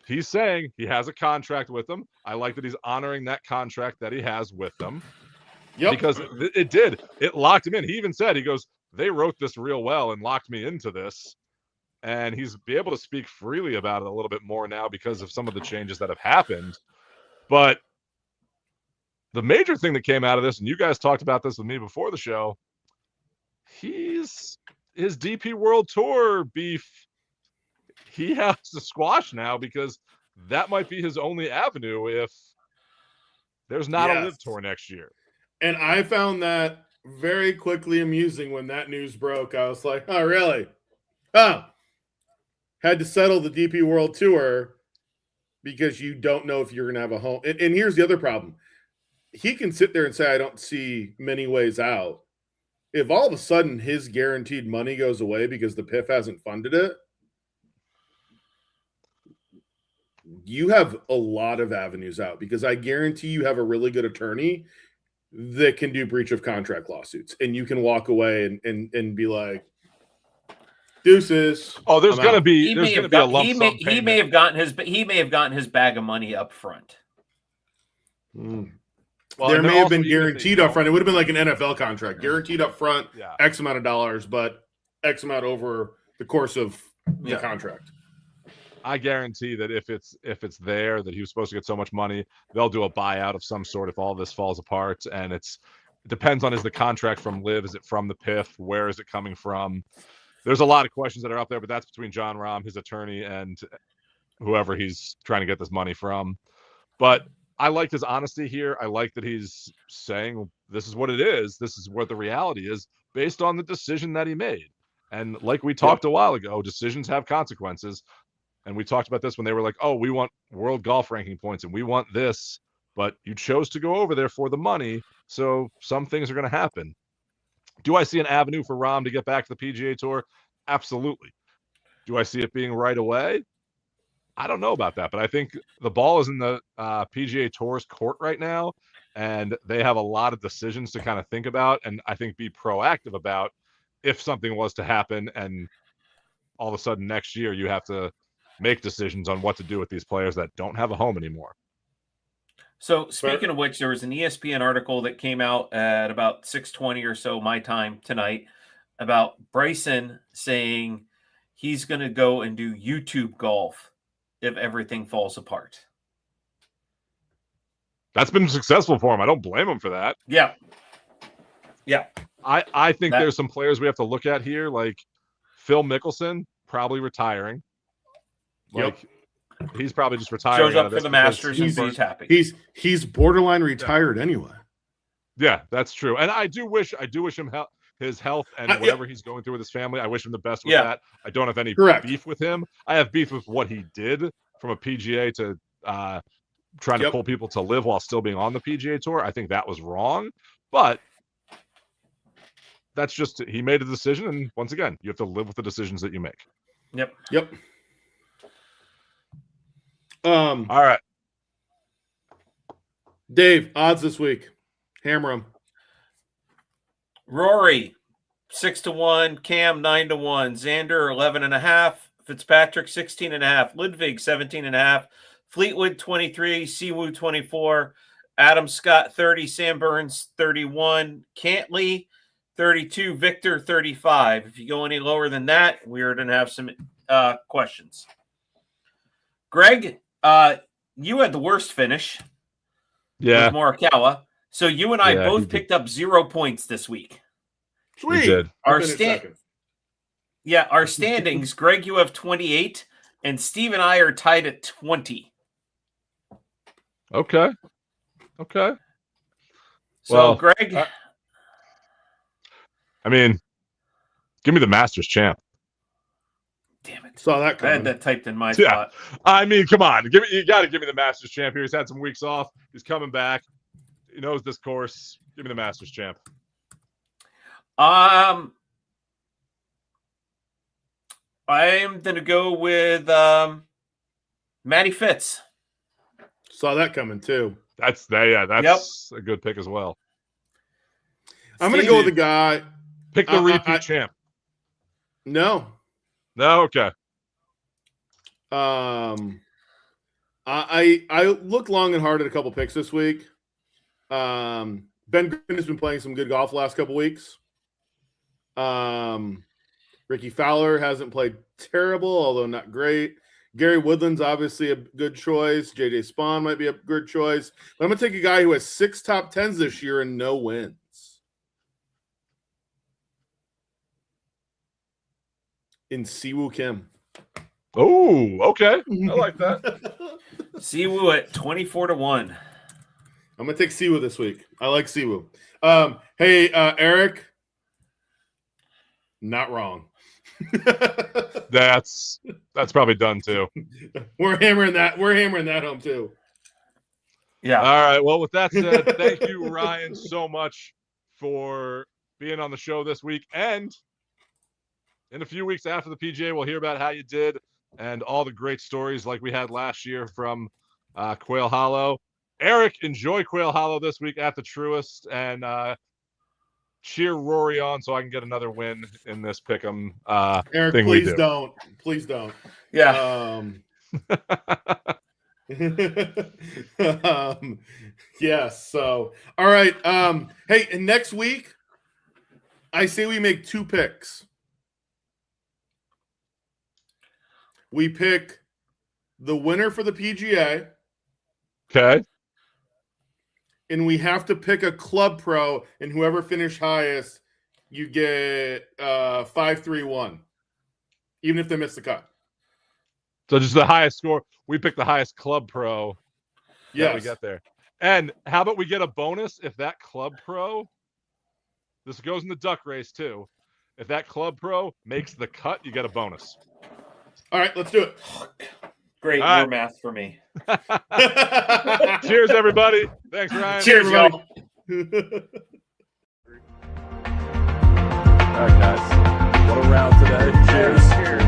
A: He's saying he has a contract with them. I like that he's honoring that contract that he has with them. Yep. Because it locked him in. He even said, he goes, they wrote this real well and locked me into this. And he's be able to speak freely about it a little bit more now because of some of the changes that have happened. But the major thing that came out of this, and you guys talked about this with me before the show, his DP World Tour beef, he has to squash now, because that might be his only avenue if there's not a Live Tour next year.
C: And I found that very quickly amusing when that news broke. I was like, oh, really? Oh, had to settle the DP World Tour because you don't know if you're going to have a home. And here's the other problem. He can sit there and say, I don't see many ways out. If all of a sudden his guaranteed money goes away because the PIF hasn't funded it, you have a lot of avenues out, because I guarantee you have a really good attorney that can do breach of contract lawsuits, and you can walk away and be like, deuces.
A: Oh, there's going to be a lump sum payment.
D: He may have gotten his bag of money up front.
A: Well,
C: there
A: and
C: may have
A: also,
C: been
A: even if they
C: guaranteed up
A: don't-
C: front. It would have been like an NFL contract, guaranteed up front,
A: Yeah.
C: X amount of dollars, but X amount over the course of the contract.
A: I guarantee that if it's there that he was supposed to get so much money, they'll do a buyout of some sort if all this falls apart. And it depends on, is the contract from Liv? Is it from the PIF? Where is it coming from? There's a lot of questions that are up there, but that's between Jon Rahm, his attorney, and whoever he's trying to get this money from. But I like his honesty here. I like that he's saying this is what it is. This is what the reality is based on the decision that he made. And like we talked a while ago, decisions have consequences. And we talked about this when they were like, oh, we want world golf ranking points and we want this, but you chose to go over there for the money. So some things are going to happen. Do I see an avenue for Rahm to get back to the PGA Tour? Absolutely. Do I see it being right away? I don't know about that, but I think the ball is in the PGA Tour's court right now, and they have a lot of decisions to kind of think about and I think be proactive about if something was to happen and all of a sudden next year you have to make decisions on what to do with these players that don't have a home anymore.
D: So speaking of which, there was an ESPN article that came out at about 6:20 or so my time tonight about Bryson saying he's going to go and do YouTube golf if everything falls apart.
A: That's been successful for him. I don't blame him for that.
D: Yeah.
A: I think there's some players we have to look at here, like Phil Mickelson, probably retiring. Like he's probably just retiring.
D: Shows up for the Masters and he's happy.
C: He's borderline retired anyway.
A: Yeah, that's true. And I do wish him his health and whatever he's going through with his family. I wish him the best with that. I don't have any beef with him. I have beef with what he did from a PGA to trying to pull people to live while still being on the PGA Tour. I think that was wrong. But that's just, he made a decision. And once again, you have to live with the decisions that you make.
C: Yep.
A: All right.
C: Dave, odds this week. Hammer them.
D: Rory, 6-1. Cam, 9-1. Xander, 11.5. Fitzpatrick, 16.5. Ludwig, 17.5. Fleetwood, 23. Siwoo, 24. Adam Scott, 30. Sam Burns, 31. Cantley, 32. Victor, 35. If you go any lower than that, we're going to have some questions. Greg, you had the worst finish.
A: Yeah.
D: With Morikawa. So you and I both picked up 0 points this week.
C: Sweet.
A: We did.
D: Our standings, Greg, you have 28, and Steve and I are tied at 20.
A: Okay.
D: So, Greg.
A: I mean, give me the Masters champ.
D: Damn it.
C: Saw that coming.
D: I had that typed in my spot.
A: I mean, come on. You got to give me the Masters champ here. He's had some weeks off. He's coming back. He knows this course. Give me the Masters champ.
D: I'm going to go with Matty Fitz.
C: Saw that coming too.
A: That's a good pick as well.
C: I'm going to go with the guy.
A: Pick the repeat champ.
C: No.
A: Okay.
C: I looked long and hard at a couple picks this week. Ben Green has been playing some good golf the last couple weeks. Ricky Fowler hasn't played terrible, although not great. Gary Woodland's obviously a good choice. JJ Spawn might be a good choice. But I'm going to take a guy who has 6 top 10s this year and no wins. In Siwoo Kim.
A: Oh, okay. I like that.
D: Siwoo at 24-1.
C: I'm going to take Siwoo this week. I like Siwoo. Hey, Eric. Not wrong.
A: That's probably done too.
C: We're hammering that home too.
D: Yeah.
A: All right. Well, with that said, thank you, Ryan, so much for being on the show this week. And in a few weeks after the PGA, we'll hear about how you did and all the great stories like we had last year from Quail Hollow. Eric, enjoy Quail Hollow this week at the Truist and cheer Rory on so I can get another win in this pick'em
C: Eric,
A: thing
C: please don't.
A: Please don't.
D: Yeah.
C: Yes. So, all right. Hey, and next week, I say we make 2 picks. We pick the winner for the PGA.
A: Okay.
C: And we have to pick a club pro, and whoever finished highest, you get 5-3-1, even if they miss the cut.
A: So just the highest score. We pick the highest club pro.
C: Yes.
A: We get there. And how about we get a bonus if that club pro, this goes in the duck race too. If that club pro makes the cut, you get a bonus.
C: All right, let's do it.
D: Great.
A: All right.
D: More math for me.
A: Cheers, everybody. Thanks, Ryan.
D: Cheers, y'all.
B: All right, guys. What a round today. Cheers.
D: Cheers.